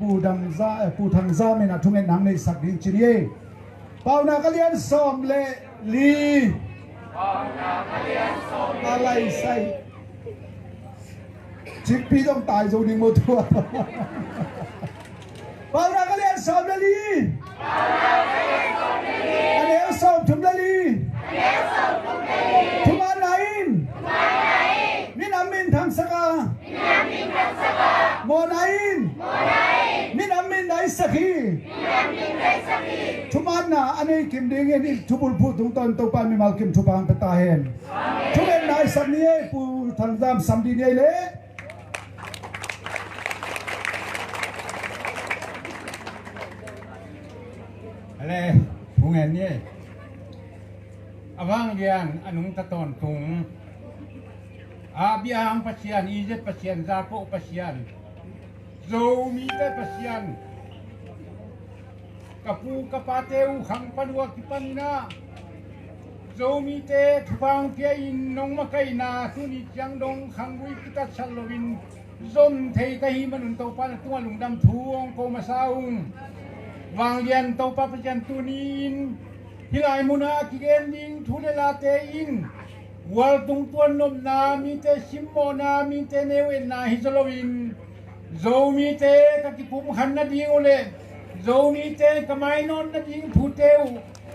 ปูทางซาเมนะทุ่งเงินหนังในสักดินจีเย่เป่านาคเลียนสอมเลลีอะไรใส่ชิปปี้ต้องตายโจนิงโมทัวเป่านาคเลียนสอมเลลีอันเดียวสอมทุ่มเลลีทุ่มอันไหนมินามินทางสกาโมไนมินามินไดสักีทุมันนะอันนี้กิมดิ้งนี่ทุบุลพูดตรงตอนตัวปามีมากิมทุบางเปตาเห็นทุเรนนายสักนี้ปูทางดำสัมดีนี่เลยอะไรพุงเงินนี่อวังเรียนอนุตะตอนถุงอาบิอังปัสยันอีเจปัสยันซาโกปัสยันโซมีเตปัสยันกับปูกับปาเตวขังปันวัวกิปันนาโซมีเตทุบังเพียอินนงมาไกนาสุนิจังดงขังวิกิตัชลวินซมเทกะฮิมันอุนโตปานตัวลุงดำทวงโกมาซาอุงวางเรียนโตปาปัจจันตุนินฮิลายมุนากิเกนดิงทุเดลาเตอินวัลตุงตัวนมนามีเตชิมโมนามีเตเนเวนนาฮิจโลวินโซมีเตกะกิปุมขันนาดิงโอเลโซมีเตกะไมนอนนาดิงพูเตว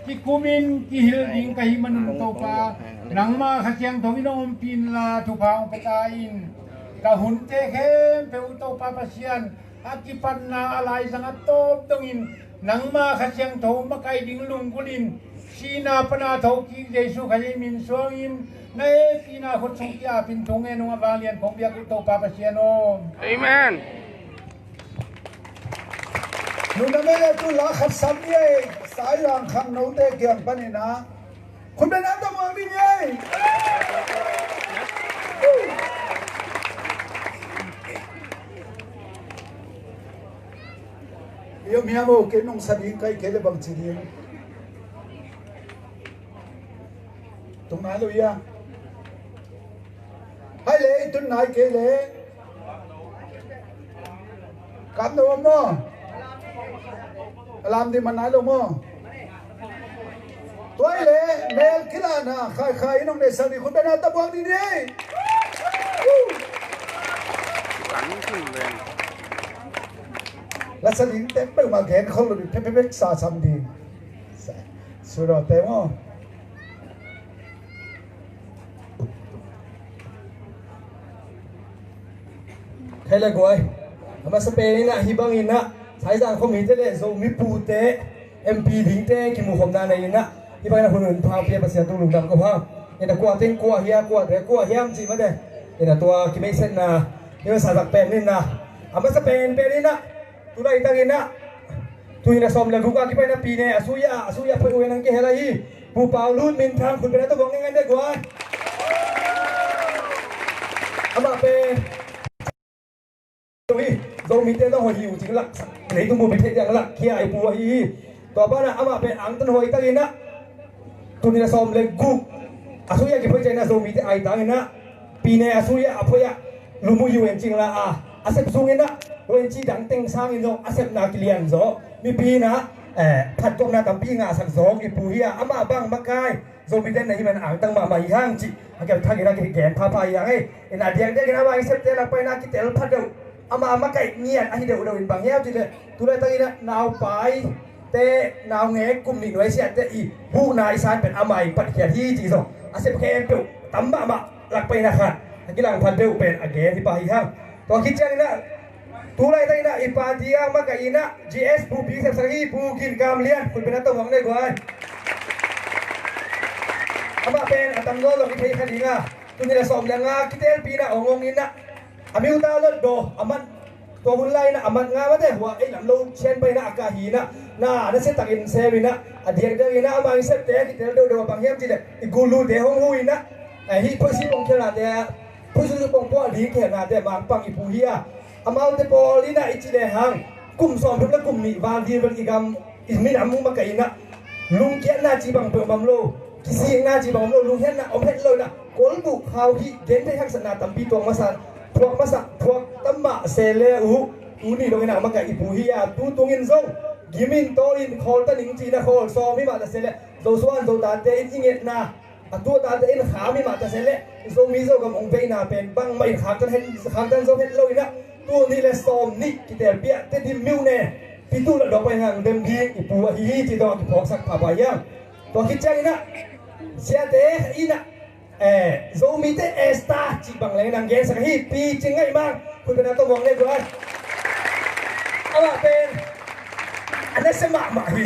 กิคุมินกิฮิลดิงกะฮิมันโตปานังมาขเชียงทวินอมปินลาทุพางปตาอินกะหุนเตเขมเปอุโตปาปะเชียนอากิปันนาอะไรสังอัตโตตงอินนังมาขเชียงโทมะไกดิงลุงกุลินชีนาปนาโทกิเจสุขยิมินสวงอินในปีนาคนสุกิยาปินทงเงนุงบาเลียนของเบียกุโตปาปะเชียนอมอาเมนนุนเมเลตุลาขัดสัมเย่สายรางขังโนเตเกียงปนินะคุณเป็นน้ำตะมองดิเย่เดี๋ยวมีอะไรโอเคน้องสดิ้งใครเคยบังจีดีตรงไหนลุยอ่ะให้เลยตุนไหนเคยเลยกันตัวมั้งลามดีมันไหนลงมั้งตัวเลยเมลคิลานะใครน้องเดซันดีคุณเป็นน้ำตะบวงดีดีแล้วสลิงเต็มไปมาแขนเขาเลยเพ่สาสัมดีสุดยอดเต็มอ่ะใครเลยกวยมาสเปนนี่นะฮิบังอินนะสายจางเขามีเจเลโซมีปูเตเอ็มพีถิงเตกิมุขมนาในอินนะฮิบังนะคนอื่นพาเพียบเสียตุลุงดำก็พาเอ็นกัวเต็งกัวเฮียกัวแต่กัวเฮียมจีมาเด้เอ็นตัวกิเมเซนนะนี่มันสายจากเป็นนี่นะมาสเปนเป็นนี่นะตุลาอิตังอินนะตุยนะสมเลยกูก็กิไปนะปีเนี่ยอสุยาเพื่อนังเกฮะไรปูเปาลุนมินทางคุณเป็นนักตะบงยังไงได้กว่ามาเป็นโดมิเตต้องหัวหิวจริงละไหนตุ้มบุญพิเศษอย่างละเคียไอปัวฮีต่อไปนะอามาเป็นอังตันหอยตั้งอินนะตุนินะสมเลยกุกอาสุยากิเพื่อใจนะโดมิเตไอตั้งอินนะปีเนี่ยอาสุยาอภัยลุมุยูเองจริงละอาเซปซุงอินนะโดยจีดังเต็งสร้างอินโดอาเซปนากิเลียนโซมีปีนะพัดตรงนาตัมปีงาสักสองอีปูฮีอามาบังมะกายโดมิเตนะที่มันอ่างตั้งมาอีห้างจีอาเก็บทางอินะกิแกนพาพายอย่างไอ้อินาเดียงเด็กนะว่าไอเซปเตลักไปนากิเตลพัดเดาama kai niat ahi deu deu in bang yau tile tulai tangi na nau pai te nau nge kum ni noi sia te I hu nai san pen amai pat khian hi chi so asep khe pe tamba ma lak pai na kha kilang phan deu pen age hi pa hi ha to kichang na tulai tangi na ipa dia ma kai na gs pu bi sep sagi pu kin kam lian kun pen ta wang nei goi ama pen atang go lo ki thei khani nga tuni la som nga kitel pi na ongong in na Amil talot do aman to hulay na aman nga mate wa ay lamlo chen pa na akahi na se takin sewi na adiak dang ina amang sep te kitel do banghem ti de igulu de hong hui na hi posi pong khela de posi pong po di khela de mang pang ipu hia amal te polina ichile hang kum som thuk la kum ni van di ban igam izmin amu makaina lung kian na chi bang bam lo kisi na chi bang lo lung hen na om het lo na kol bu khau hi gen te hak sana tampi tong masaพวกมาสักพวกตั้มมาเซเลอุ ตูนี่ลงในมากับอีปูฮียตูตรงอินซ่งกิมินโตอินคอลตันอิงจีนะคอลซอมีมาแต่เสร็จโซสวนโซตาเตอินอิงเอ็ดนาตัวตาเตอินขามีมาแต่เสร็จโซมีโซกับองเบนาเป็นบังไม่ขาดจนเห็นขาดจนโซเห็นเลยนะตัวนี้เลยซอมนี่กิเตลเปียเตดิมิวเน่พี่ตู้ละดอกไปงานเดิมดีอีปูฮีจีดอกพอกสักผ่าไปยังตัวคิดใจนะเสียเตอินะโซมีเตเอสตาจีบังเลยนางเกสักฮีปีจริงไงบ้างคุณเป็นนักตัวมองเล่นด้วยเอามาเป็นอันนั้นสมัครมาฮี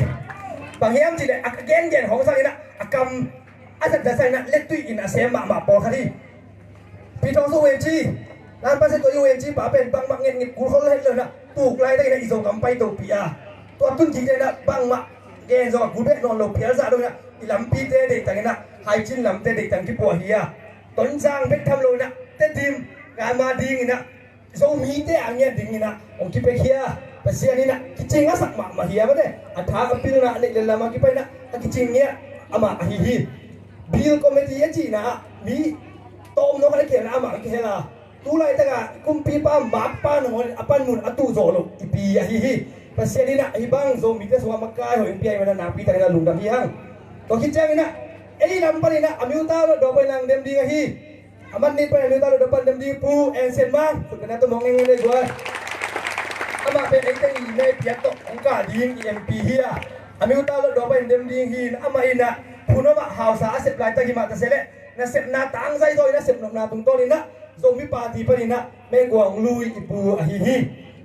บางเฮียมจีเลยอักเกนเกนของสักนะอักกำอาจจะได้นะเล็ดตุยอินอาเซียนมาปอคดีพี่ทองสู้เอ็นจีร้านป้าเซตัวยูเอ็นจีป๋าเป็นบางเงินกูเขาเล่นเลยนะตูกไล่ได้ในอีโซกำไปตัวปีอาตัวตุ้นจีเลยนะบางมาเกนโซกูเบ็ดนอนหลบเพียร์ซะด้วยนะอีลำปีเตเด็กแต่งนะไฮจินลำเตเด็กแต่งที่ปัวเฮียต้นสร้างเป็นทำเลยนะเต้นทีมงานมาดีนะโซมีเตอันเนี้ยดิ่งนะองคิดไปเฮียไปเสียนี่นะคิดจริงอะสักมาเฮียมาเนี่ยอัฐากับปีนะนี่เลยละมาคิดไปนะคิดจริงเนี้ยอามาฮีบิลคอมเมดี้จีนะมีโตมโนกันเขียนอามาคิดเหรอตูไล่แต่กะกุมปีป้ามาป้าหนุ่มอปันมุนอตูโซโลอีปีอะฮีไปเสียนี่นะอีบังโซมีแต่สวามกายหัวอินเปียมันนาปีแต่ละลุงดำยี่ห้างตัวคิดจริงนะเอ้ยลำปันนี่นะอามิวตาโดดไปนางเดมดีกันฮีอามันนี่ไปอามิวตาโดดไปเดมดีปูเอ็นเซนมาคุณเป็นนักตัวมองเงี้ยเลยด้วยอามาเป็นเอ็กซ์ตีในเปียโตองกาดิงเอ็มปีเฮียอามิวตาโดดไปเดมดีฮีอามาอินะพูนว่าหาวสาเสพลายตะกิมาตะเสเลนะเสพนาตังใจโดยนะเสพนาตุงโตนี่นะโซมีปาร์ตี้ปนี่นะเมกวางลุยอีปูอะฮี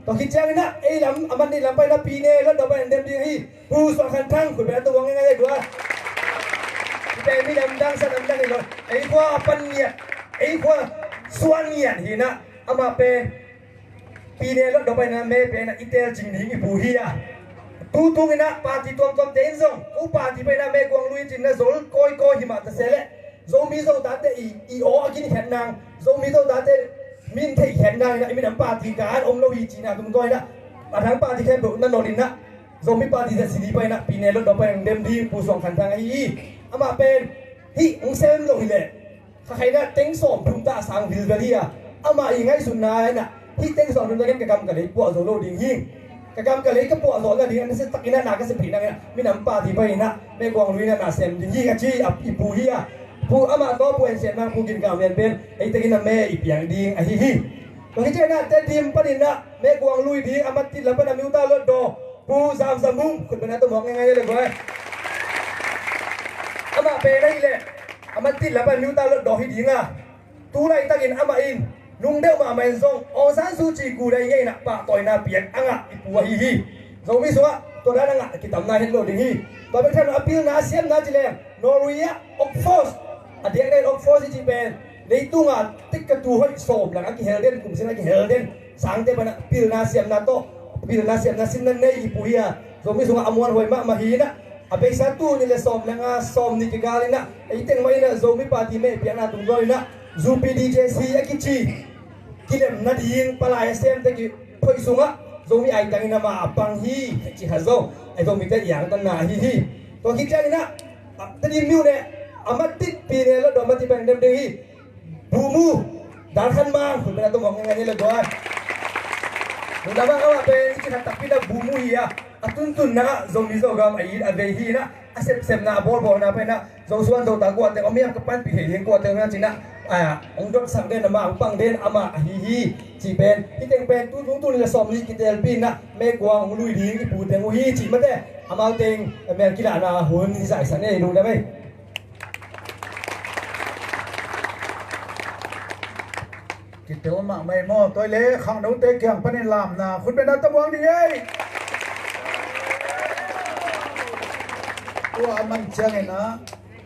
ต้องคิดแจ้งนะเอ้ยลำอามันนี่ลำไปนะปีเน่แล้วโดดไปเดมดีฮีปูสองคันทั้งคุณเป็นนักตัวมองเงี้ยเลยด้วยแต่ไม่ดำดังสะดำดังเลยไอ้ขวาปันเนี่ยไอ้ขวาส่วนเนี่ยหินะอามาเป็นปีนี้รถดอกไปนะเมย์เป็นอิตาลีจริงหนิอีปูเฮียตูตุงนะปาร์ตี้ตัวตัวเต้นซงกูปาร์ตี้ไปนะเมย์กวางลุยจริงนะโซลโกยหิมะตะเสเลโซมีโซตาเตอีโอกินแขนนางโซมีโซตาเตมินเทแขนนางนะไม่ดำปาร์ตี้การอมโลวีจีนะตุ้งก้อยนะมาทางปาร์ตี้แค่แบบนั่นโนดินนะโซมีปาร์ตี้จะสีดีไปนะปีนี้รถดอกไปเดิมดีปูสองขันทางไอ้อามาเป็นที่องเซมลงอีเลยใครนะเต็งสองทุ่มตาสังวิลเบรียอามาอีกไงสุดนายนะที่เต็งสองทุ่มตาเก็บกำกันเลยปวดโซโล่ดิ่งหิ้งกำกันเลยก็ปวดโซโล่ดิ่งนั่นสิตักอินะนาก็สิบปีนั่นนะมีน้ำปลาที่ไปนะไม่กวางลุยนะนาเซมดิ่งหิ้งกันชี้อีปูเฮียปูอามาตัวปูเอ็นเซนมาปูกินกาวเรียนเป็นไอ้ตะกินน่ะแม่อีเปียงดิ่งไอ้หิ้งตรงที่เจ้าหน้าเต็มทีมปนินนะแม่กวางลุยดิ่งอามาติดแล้วปนามิวตาลดดอปูสามสมุงคุณเป็นนักตัวมองยังไงเลยบ่อยอามาเป็นอะไรเลยอามาติดแล้วปนามิวตาลดดอให้ดิ่งอ่ะตูไล่ตะกินอามาอินลุงเดียวมาเมนซงอซานซูจีกูได้ไงนะปะต่อยนาเปียกอ่ะอีปัวฮีซงมิสวะตัวนั้นอ่ะกิตามนาเฮลโลดิ่งฮีตัวเป็นแค่อพิลนาเซียมนาจิเลนนอริอาออกฟอสอเดียกได้ออกฟอสจีเป็นในตู้งานติ๊กกระตูให้โสมหลังกิเฮลเดนกลุ่มเซนกิเฮลเดนสังเตปนะพิลนาเซียมนาโตพิลนาเซียมนาซินนั่นในอีปุยอ่ะซงมิสวะอมวนหวยมะมาฮีนะabe satu ni le som langa som ni kigali na iteng mai na zomi party me piana tung doi na zupi dj c akichi kilem na ding pala sm te ki phoi sunga zomi ai tang na ma pang hi chi hazo ai zomi te yang tan na hi to ki chani na ta dim miu ne amati pi ne lo do mati bang dem de hi bumu dal khan ma kun na to mong ngai ni le doi Mula ba kawa pe ichi tapi na bumu hiya atun na zomi zogam ai ave hi na asep na bol na pe na zosuan zo ta ko te omiam kapan pi he ko te na china ong dot sang den ma pang den ama hi chi ben hi teng ben tu ni som ni ki tel pin na me kwang lui di ki pu teng hi chi ma te ama teng me kila na hun ni sai san ne lu da maiกิเตวมาไม่มอตัวเล็กข้างนู้นเตะเกี่ยงปนิลามนะคุณเป็นนักตะวังดีเอ้ยตัวมันเชียงไงนะ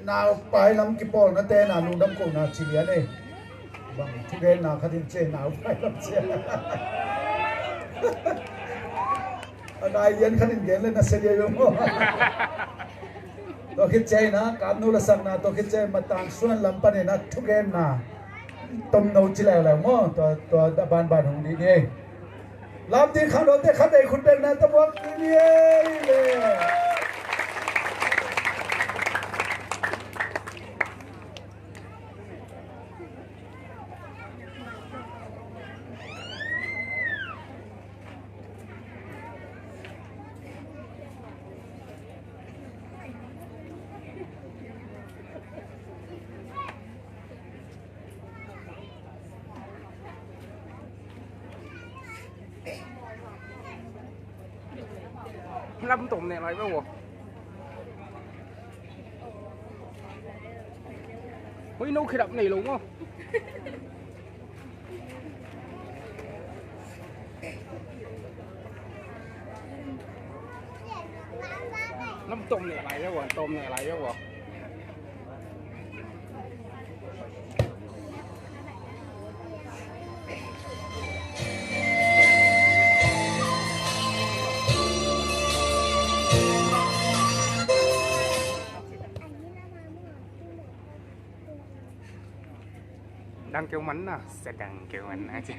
นาวไปลำกิปอลนะเตน่ะลุงดำกูน่ะชิเลียนเอ้บางทุเรศน่ะขัดินเจนาวไปลำเชียงอะไรเย็นขัดินเย็นเลยนะเสียเยอะมั้งตัวคิดใจนะการนู้นละสักนะตัวคิดใจมาต่างส่วนลำปนินะทุเรศน่ะต้มนูจิแล้วแล้วมั้งตัวบ้านของดีนี่ลำที่ข้าวโดนแต่ข้าวใดคุณเป็นนะตะวันนี่เลย Lâm tùng này lại với bộ mấy nấu khi đập này luôn không Lâm tùng này lại với bộ tôm này lại với bộ đang kêu mánh à sẽ đang kêu mánh à chứ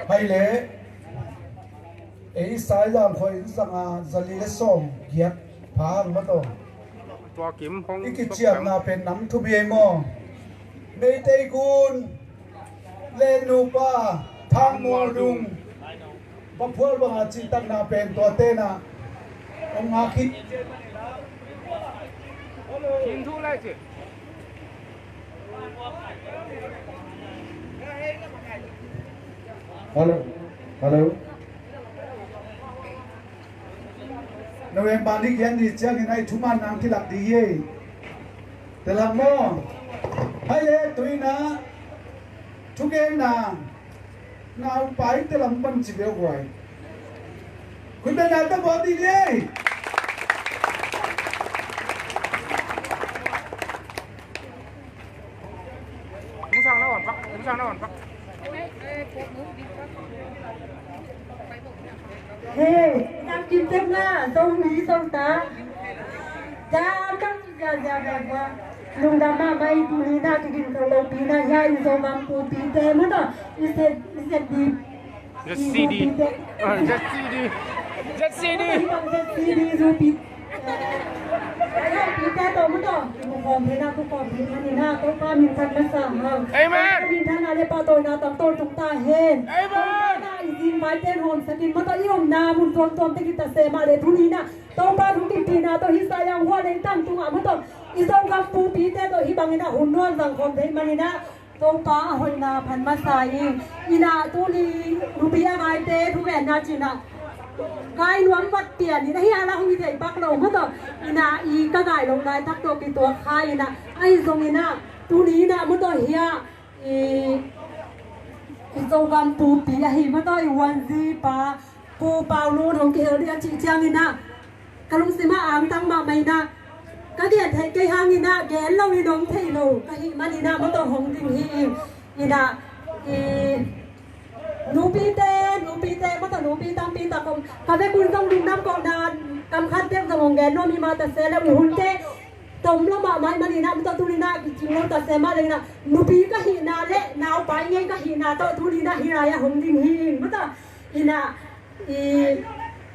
hay lẽ ấy sai làm khơi rằng à giờ lý som giết phá mà to ตัวกิมห้อง อีกเจียงนาเป็นน้ำทุเบียมอเมเตกุนเลนูปาทางมัวดุงพอพูดว่าจิตังนาเป็นตัวเตนะองอาคิด กินทุเรศจิ ฮัลโหลฮัลโหล นเวมบานิกยันดีเจียงในทุมันนางที่หลักดีเย่แต่ละมอให้เล่ตุยนะทุกเอ็นนางนาวไปแต่ละมันจิเบียวไว้คุณเป็นนายตะบอดีเย่ มึงสั่งแล้วก่อนปักมึงสั่งแล้วก่อนปัก เฮ้น้ำกินเต็มหน้าตรงนี้ตรงตาจ้าต้องจะแบบว่าลุงดำมาไม่ดูนี่น่าจะกินของเราปีน่าใหญ่โซมังปูปีเต็มมั้งต่ออีเสร็จดี จะซีดีจะซีดีจะซีดี ที่บางจะซีดีรูปีปีแต่ตัวมั้งต่อทุกคนที่น่าทุกคนที่นี่น่าต้องการมีทันมาสั่งเรามีทันอะไรปะตัวน่าต้องต้นจุกตาเห็นน่าอีจินไม้เต้นหอมสกินมั้งต่ออีอมนาบุญตัวตะกิตาเซมาเลยทุนี้น่ะต้องบ้านทุกปีน่ะต้องฮิสายังหัวในตั้งตุงอ่ะมั้งต่ออีสองกับปูปีแต่ตัวฮิบังนี่น่ะหุ่นนวลสังคมที่มันนี่น่ะต้องป้าหอยนาพันมาใส่อีน่ะตัวนี้รูปีอะไรเต้ทุกแห่งน่ะจีน่ะกายล้วนวัดเตียนนี่นะเฮียเรามีใจปักลงเพราะต่ออีน่ะอีก็กายลงได้ทักตัวปีตัวใครน่ะไอ้ตรงนี้น่ะตัวนี้น่ะมันต่อเฮียอีโจกันปูปีอะฮิมันต่ออีวันซีปาปูเปาลูนของเกลเรียนจริงจังนี่น่ะกะลุงสิมาอ่างตั้งมาไม่น่ะก็เดียนไทยไกหางนี่น่ะแกนเราอีน้องไทยโลกะฮิมันนี่น่ะมันต่อหงจริงฮีอีน่ะหนูปีเต้มาแต่หนูปีตามปีตากงกาเฟคุณต้องดึงน้ำก่อนนานกำคันเต็มสมองแกนโนมีมาแต่เซแล้วมีหุ่นเต้ตมละมาไม้มานีนะมันต้องทุลีนะจริงๆแล้วแต่เซมาเลยนะหนูปีก็หินาเละนาวไปไงก็หินาต้องทุลีนะหินายะหงดิงหินมันต้องหินา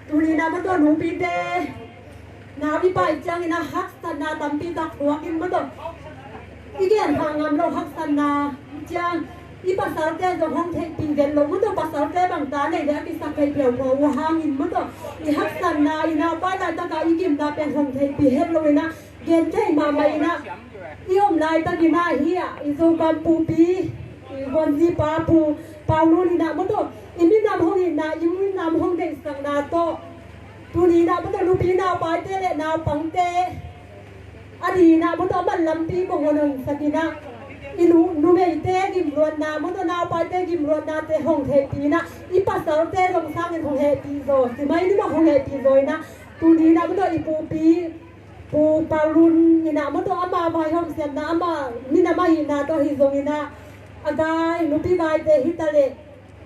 ทุลีนะมันต้องหนูปีเต้นาวิปายจังหินะฮักสันนาตามปีตากหัวกินมันต้องอีกอย่างทางงามเราฮักสันนาจังอีภาษาเจ้าจะห้องเทปิงเดนลงมันต้องภาษาเจ้าบางตาเนี่ยเดี๋ยวพิสักให้เปลี่ยวหัวหางินมันต้องอีฮักสันนาอีนาป้าตาตะกาอีกิมตาเป็นห้องเทปีเฮ็ดเลยนะเกณฑ์ใจมาไม่นะอีอมนายตะกินาเฮียอีโซกันปูปีอีวันซีปาปูปาลูนี่นะมันต้องอีมีนามห้องอีนะอีมีนามห้องเด็กสังนาโตตูนี่นะมันต้องรูปีนาปาเตเลนาปังเตอดีนะมันต้องมันลำปีบงวนงสกินะอีนูเมย์เตกิมรวนนามันต้องนาไปเตกิมรวนนาเตห้องเทปีนะอีภาษาเตลงสร้างเป็นห้องเทปีโซสิไม่นี่มาห้องเทปีโซนะตูนี้นะมันต้องอีปูปีปูปารุนอีนะมันต้องอามาไปห้องเสียนะอามานี่นะมาอีนะต้องฮิโซอีนะอากายนูปีกายเตฮิตาเล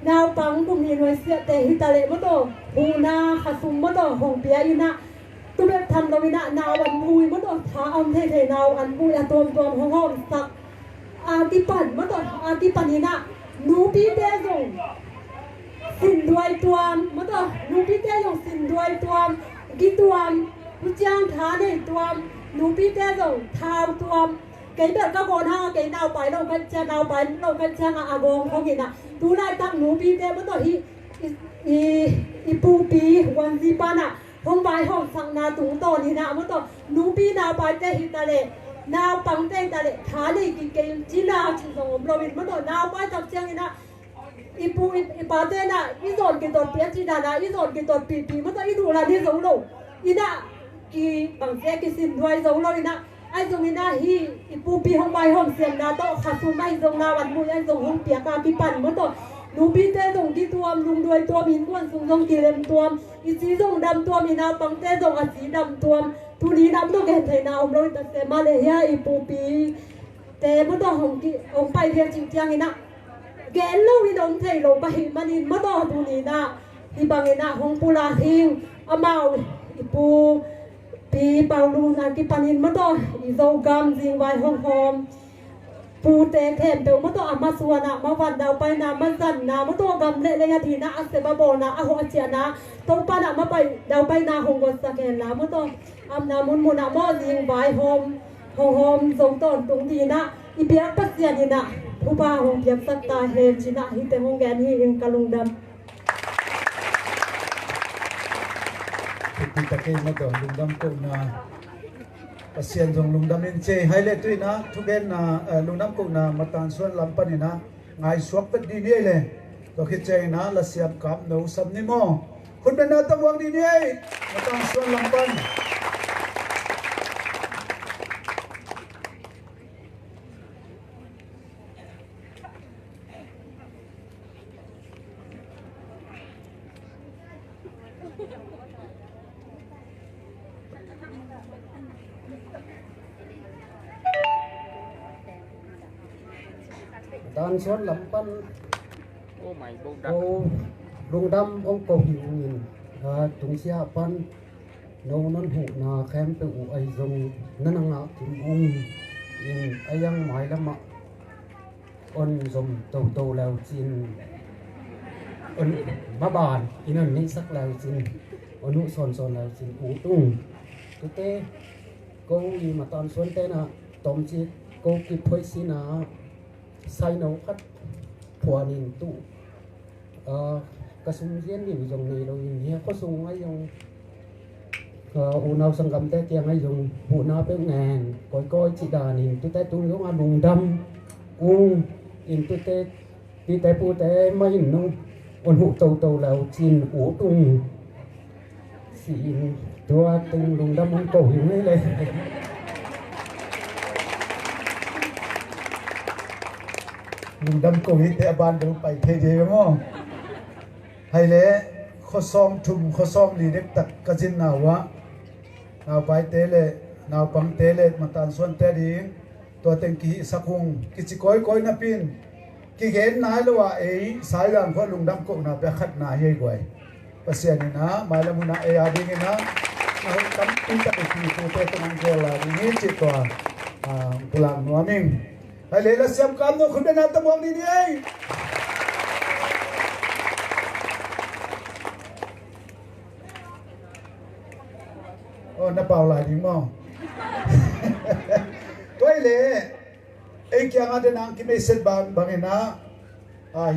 นาวปังกุมีหน่วยเสียเตฮิตาเลมันต้องหูนาขัสุมมันต้องห้องเปียอีนะตัวแบบทำเราอีนะนาวันมุยมันต้องท้าเอาเทนาวอันมุยอะตัวห้องสักอาติปันมาต่ออาติปันนี่นะหนูพี่เต้ยงสินด้วยตัวมาต่อหนูพี่เต้ยงสินด้วยตัวกี่ตัวผู้จ้างท้าในตัวหนูพี่เต้ยงท้าตัวเกี่ยแบบก็โกนห้าเกี่ยนเอาไปเรากันจะเอาไปเรากันจะอาบงเขาเห็นนะดูได้ตั้งหนูพี่เต้มาต่ออีปูปีวันซีปานะห้องใบห้องสังนาตุงโตนี่นะมาต่อหนูพี่นาไปเต้ฮิตาเลนาวปังเต้งตาเลฐานอีกเกมจีน่าจีสงบเราเป็นมันตัวนาวไปจับเชียงนี่นะอีปูอีปาเต้น่ะอีโซนกินตัวเปียจีน่านะอีโซนกินตัวปีมันตัวอีดูละนี่สงโลอีน่ะกีปังเต้กิสินด้วยสงโลนี่นะไอ้ตรงนี้นะฮีอีปูปีห้องใบห้องเสียงนาโตขัดซุ่มไม่ตรงนาวันมุยไอ้ตรงห้องเปียกาปีปั่นมันตัวหนูปีเต้ตรงที่ตัวลุงด้วยตัวมินก้วนสูงตรงกี่เล่มตัวอีสีตรงดำตัวมีนาปังเต้ตรงอัดสีดำตัวทุลีน้ำต้องเห็นไทยนาอมโรยแต่เสมาเลยเฮียอีปูปีแต่มันต้องของไปเรียนจริงจังนี่นะแกนเล่าวิดงไทยลงไปมันนี่มันต้องทุลีนะที่บางนี่นะของปูลาหิงอามาอีปูปีเปาลูนากิปานินมันต้องอีโซกัมจิงไว้ห้องหอม ปูเตะแขนเปลมาตัวอามาสวนะมาวันดาวไปนะมาจันนะมาตัวกำเละเลยทีนะอาเซบาโบนะอาหัวเจียนะตัวปานะมาไปดาวไปนะหงกสแกนนะมาตัวอำนามุนมุนอะมอยิงใบโฮมทรงต้นตรงดีนะอีเปียกปัสเซียนีนะผู้บ่าวหงเปียกสัตตาเฮนชินะฮิเตหงแกนฮิยังกะลุงดำ Kita kena tu lungdam ko na pasien jong lungdam in che highlight tu na thugen na lungdam ko na matan suan lampan ni na ngai suak pet di ni le to khit che na la siap kap no sam ni mo khun ben na tawang di ni matan suan lampan Dan suan lampan Ô mày bông đập o rung dam ong ko hiu in tung sia pan no nan hu na khem pe u ai zong nananga kim ong in ayang mai lama on zom to lao chin on ma ban in an ni sak lao chin onu son lao chin u tung tu te ko i ma tan suan te na tom chi ko ki phoi si na sai nấu khát phùa nín tụ cái súng diễn nín dùng này rồi nhé có súng ấy dùng u nào sang cầm tay kia ấy dùng vụ nào bên ngàn coi chị đà nín tụi tay tụi lúc ăn bùng đâm in tụi tay phụ tay mấy nung ôn hụ tàu lào chín ủ tung xin tua từng bùng đâm ăn cổ hình ấy lên lungdam ko hi te ban do pai the je mo hai le khosom thum khosom li dek tak kajin na wa naw pai te le naw pang te le matan suan te ding to teng ki sakung ki chi koi na pin ki gen na lo wa e sai lang kho lungdam ko na pe khat na ye goi pasien ni na mai la mu na e ading na na kam tin ta ki ko te tong ko la ni chi to pulang no ming hai le la siam kam no khun na tamong ni ni ai na pau lại đi mo tôi le ai kia ngade nang ki meset bang na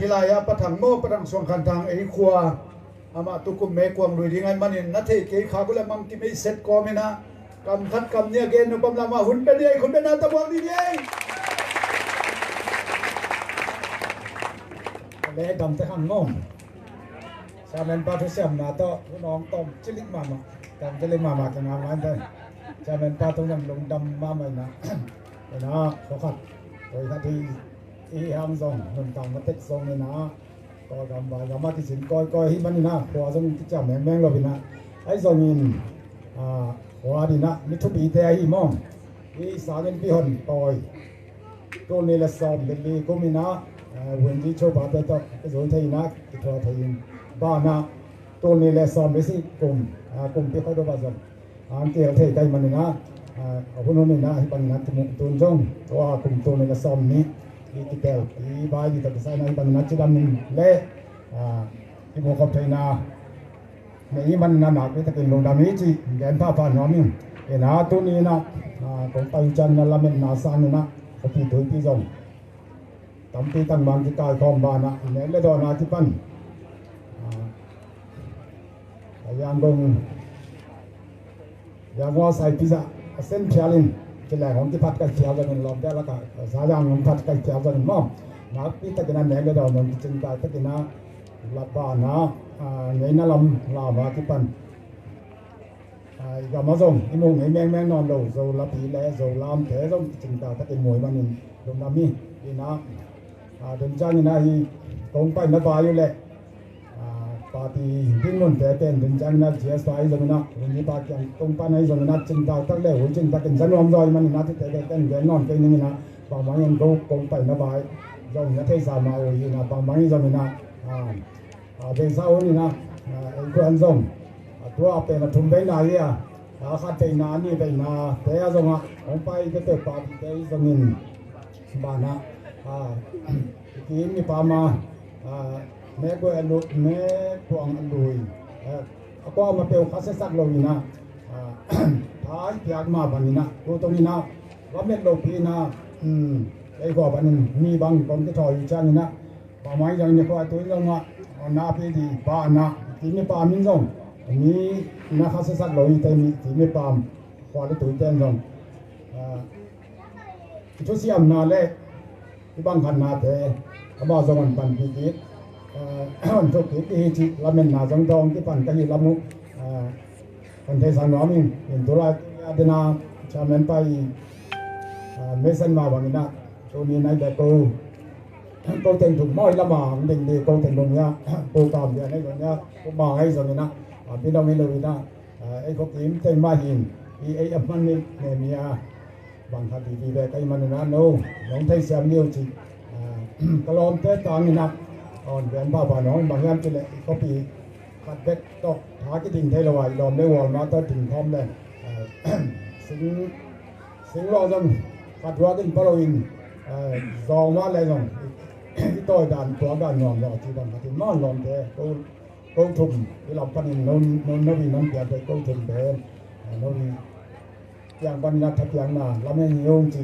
hilaya pathang mo patang song khan thang ai khua ama tu kum me kwang lui ding ai manin na the ke kha gula mang ki meset ko me na kam khat kam ne gen no pam la ma hun pe ni ai khun pe na tamong ni ni ai le dam te han ngom sa men pa thu siam na to nong tom chilik ma ma kam chilik ma ma ka ngam an te sa men pa tu nam lung dam ma ma na na khó khăn rồi ta thì ham dòng mình tạm mà tích dòng này na coi cầm và cầm thì chỉ coi hi ban na qua dòng cái chả mèn rồi na ấy dòng nhìn qua đi na ní thu bị te hi mong đi sáng lên pi hòn tỏi cô này là sòm bên đi cô mình na when đi cho bà tới đó cái rồi thấy na cái thua thấy ba na cô này là sòm bên si cùng pi khai đồ bà dòng anh kia thấy cái mình na ở bên này na hi bằng na tuần trong toa cùng tuần này là sòm ní đi kêu đi bài đi tập sai na hi bằng na chỉ đâm mình lẽ cái bộ cọp thấy na này mình na cái cái lồng đam ý chị cái pha nó mình cái na tuần này na cũng tay chân là mình na san na có bị tối pi dòng tắm pi tăng bằng cái cài khom ba na nếu lấy đồ na thì pan yang bông yang ngó sai pizza sen challenge cái này không cái phát cái chéo cho mình làm ra là cả giá rằng không phát cái chéo cho mình mong nó cái tất cái này lấy đồ mình chừng tại tất cái nó là bà nó người nó làm vào cái pan gặp mà dùng cái mùng ấy men non đầu dầu là tí lẽ dầu làm thế giống chừng tại tất cái mùi mà mình dùng làm đi thì nó đừng cho như này cũng phải nó vào như lệ party tin mun te ten din jang na gs pai zo na ni pa kyang tong pa nai zo na chin ta tak le hu chin ta ken jan rom roi man na te te ten ge non ke ni na pa ma yen go kong pai na bai zo na thai sa ma o yi na pa ma ni zo na be sa o ni na ai ko an zong tua pe na thum be na ya kha te na ni be na te ya zo nga ong pai ke te pa te zo nin bana kini pama me ko elu me puang lui ako ma pe khase sak lo ni na thai piak ma ban ni na to to ni na wa me lo pi na ai ko ban mi bang kon ke thoi chang ni na pa mai jang ni ko to jang ma na pe di pa na kini pa min jong ni na khase sak lo ni te ni kini pa ko le to ten jong chút xiêm na lệ cái băng khăn na thế bao giờ mình bàn kỹ kỹ mình chụp kỹ kỹ chị làm mình na giống giống cái phần cái gì làm mu phần thế sản phẩm mình tôi là để na cho mình phải mấy sinh mà bằng na tôi nhìn này để cô tình thuộc mọi lắm mà mình đi cô tình đồng nha cô cảm nhận này rồi nha cô bảo hay rồi na bên đâu bên đâu na ấy có kiếm tình mà hình thì ấy ấp mình này mía bằng thật thì về cái mình nó nấu nóng thấy xem nhiều chị cái lon tết tàng như nè còn về bà nói bằng em cái này có bị khát vết to thả cái tình thế là vậy lon lấy hoàng nó tới tình thom này xính lo rằng khát quá cái bao in giò nó lại rằng cái tôi đàn quá đàn nhọn nhỏ chỉ bằng cái món lon thế câu thùng cái lòng phân nó vì nó kẹt cái câu thùng thế nó vì yang ban na thap yang na lamen yong chi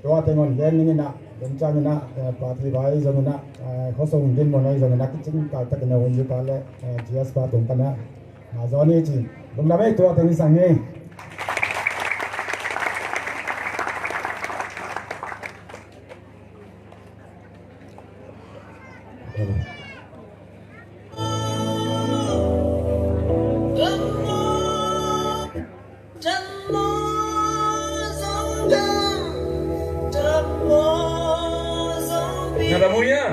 to te ngon gen ni na den cha ni na pa thi bai zo na kho song din mo nai zo na ki ching ka ta na hon ju ka le gs pa tum pa na ma zo ni chi dum na mai to te ni sang ni Nada munya.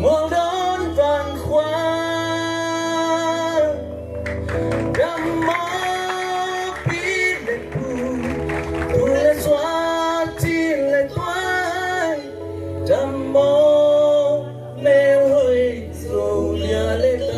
Mong đón vạn khoan đam mơ biết đẹp tu lên xóa chi lên toái đam mơ mèo hơi rồi lia lên ta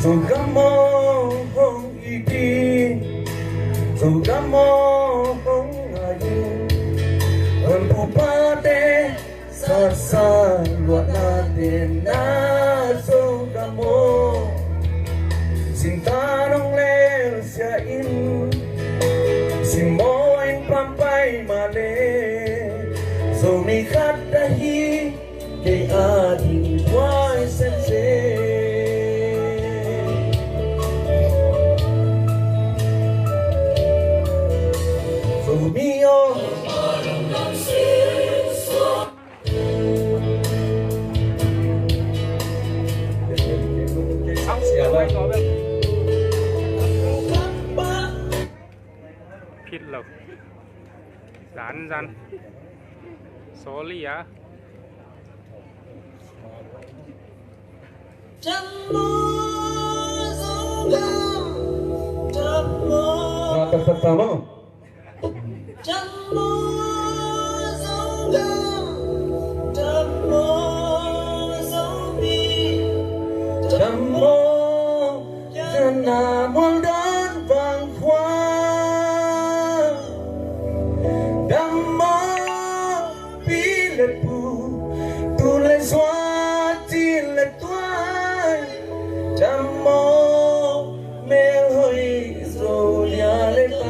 dù cảm ơn ý đi dù cảm ơn ai hơn phụ ba tê xa xa loạn na tiền na dù cảm ơn xin ta nông lên sẽ in xin mô anh pam bay mà lên dù mi khát đã hi cây a thì quay xem mio Phít lộc Rán Số lì á Nota pertama Jammo jana muôn đón vàng khoan Jammo pi lệ pu tu lệ xóa chi lệ toái Jammo mèo hơi rồi lia lệ ta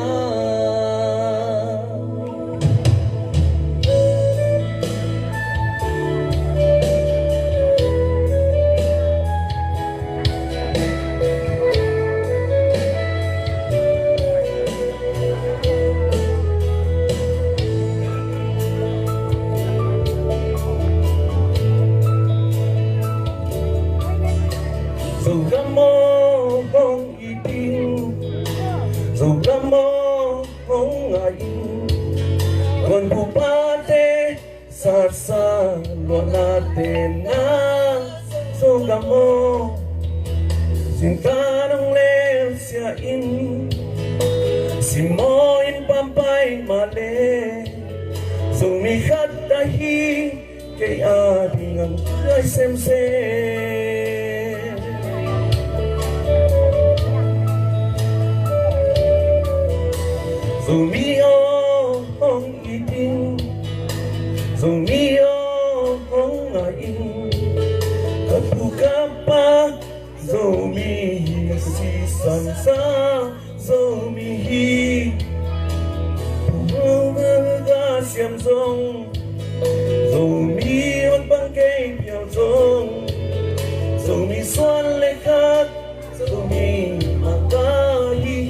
tên na sông cam mô xin ta nông lên xia in xin mô in pampai mà lê dùng mi khát ta hi cái a đi ngang ai xem dù mi ô hong y tin dù mi ô hong ai kapukapa dù mi si san sa dù mi hi ga xiêm dông dù mi vẫn băng cây piao dông dù mi xoan lệ khát dù mi mà ta hi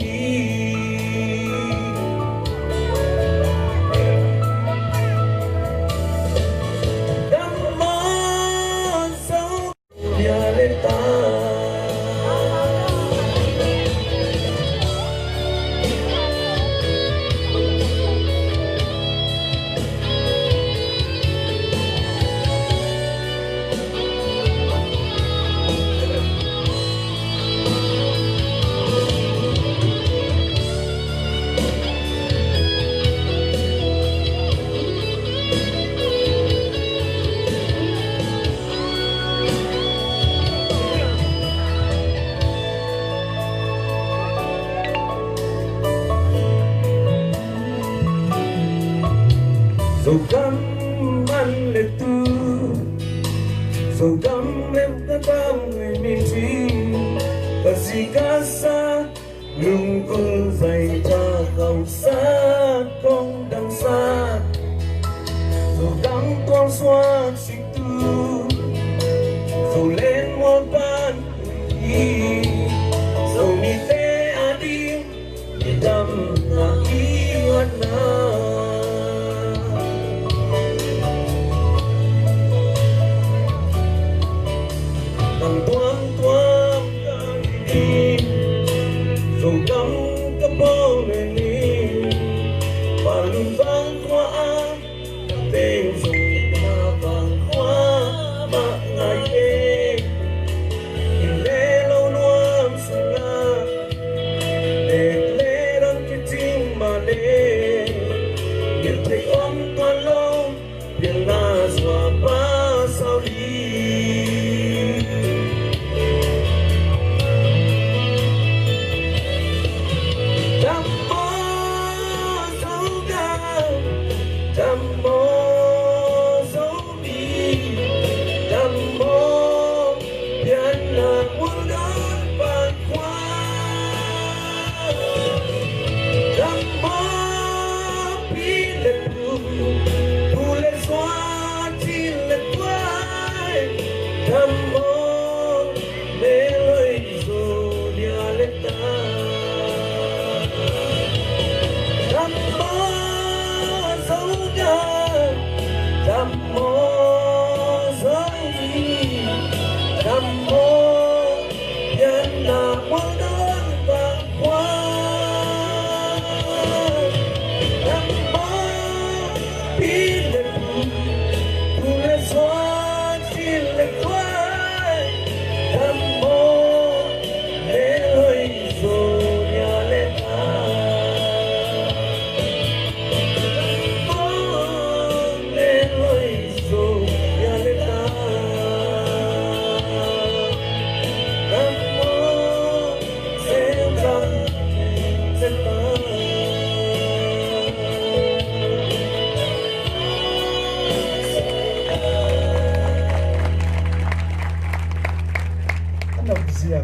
đam mơ sâu nhà lên ta dù căm ăn lệ tu dù căm em các bám người miền chi và gì cả xa lùng cung dày cha khẩu xa con đằng xa dù căm con xoa xích tu dù lên một ban đi dù mi tê a đi để đâm là ý hoạt na tuang tuang kali dù cắm cấp bô lên đi bằng vang hoa tên dùng ta bằng hoa mà ngày đêm nhìn lê lâu nuông sương nga để lê đón cái chim mà đê nhìn thấy ôm toàn lâu biển na dọa ba sao đi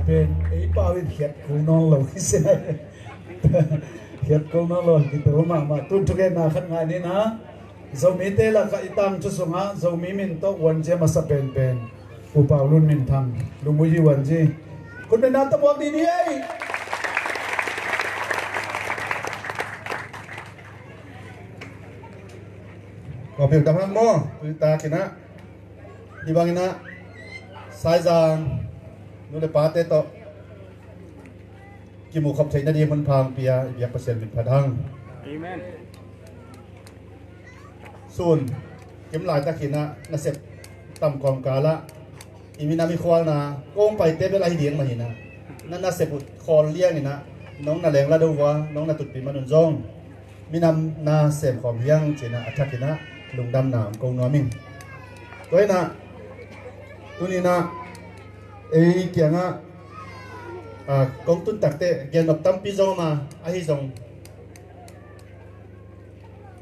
bên ấy bao nhiêu thiệt cũng non lâu cái xe này thiệt cũng non lâu cái đồ mà tuân thuộc cái nào khăn ngày này na dầu mỹ tê là cái tăng cho sung ha dầu mỹ mình to quan chế mà sắp bên bên upau luôn mình thằng luôn mua gì quan chế con bên nào tập walk đi đi ấy có việc tạm mô tụi ta kia na đi bằng na sai ra nó để phá tết to kim mục không thấy na đi mình phang pia việc persen mình phá hăng Amen. soon kiếm lại ta kia na xếp ต่ำกองกาละอีมีนามีควางนะโกงไปเตะเวลาที่เลี้ยงมาเห็นนะนั่นน่าเสพคอเลี้ยงนี่นะน้องน่าแรงละดูวะน้องน่าตุดปีมันจงมีนำนาเสพของเลี้ยงเจนะอัฐกินะลุงดำหนามกงนัวมิงตัวนี้นะตัวนี้นะเกี่ยงกองตุนตักเตะเกี่ยงกับตั้มปีจงมาไอ้จง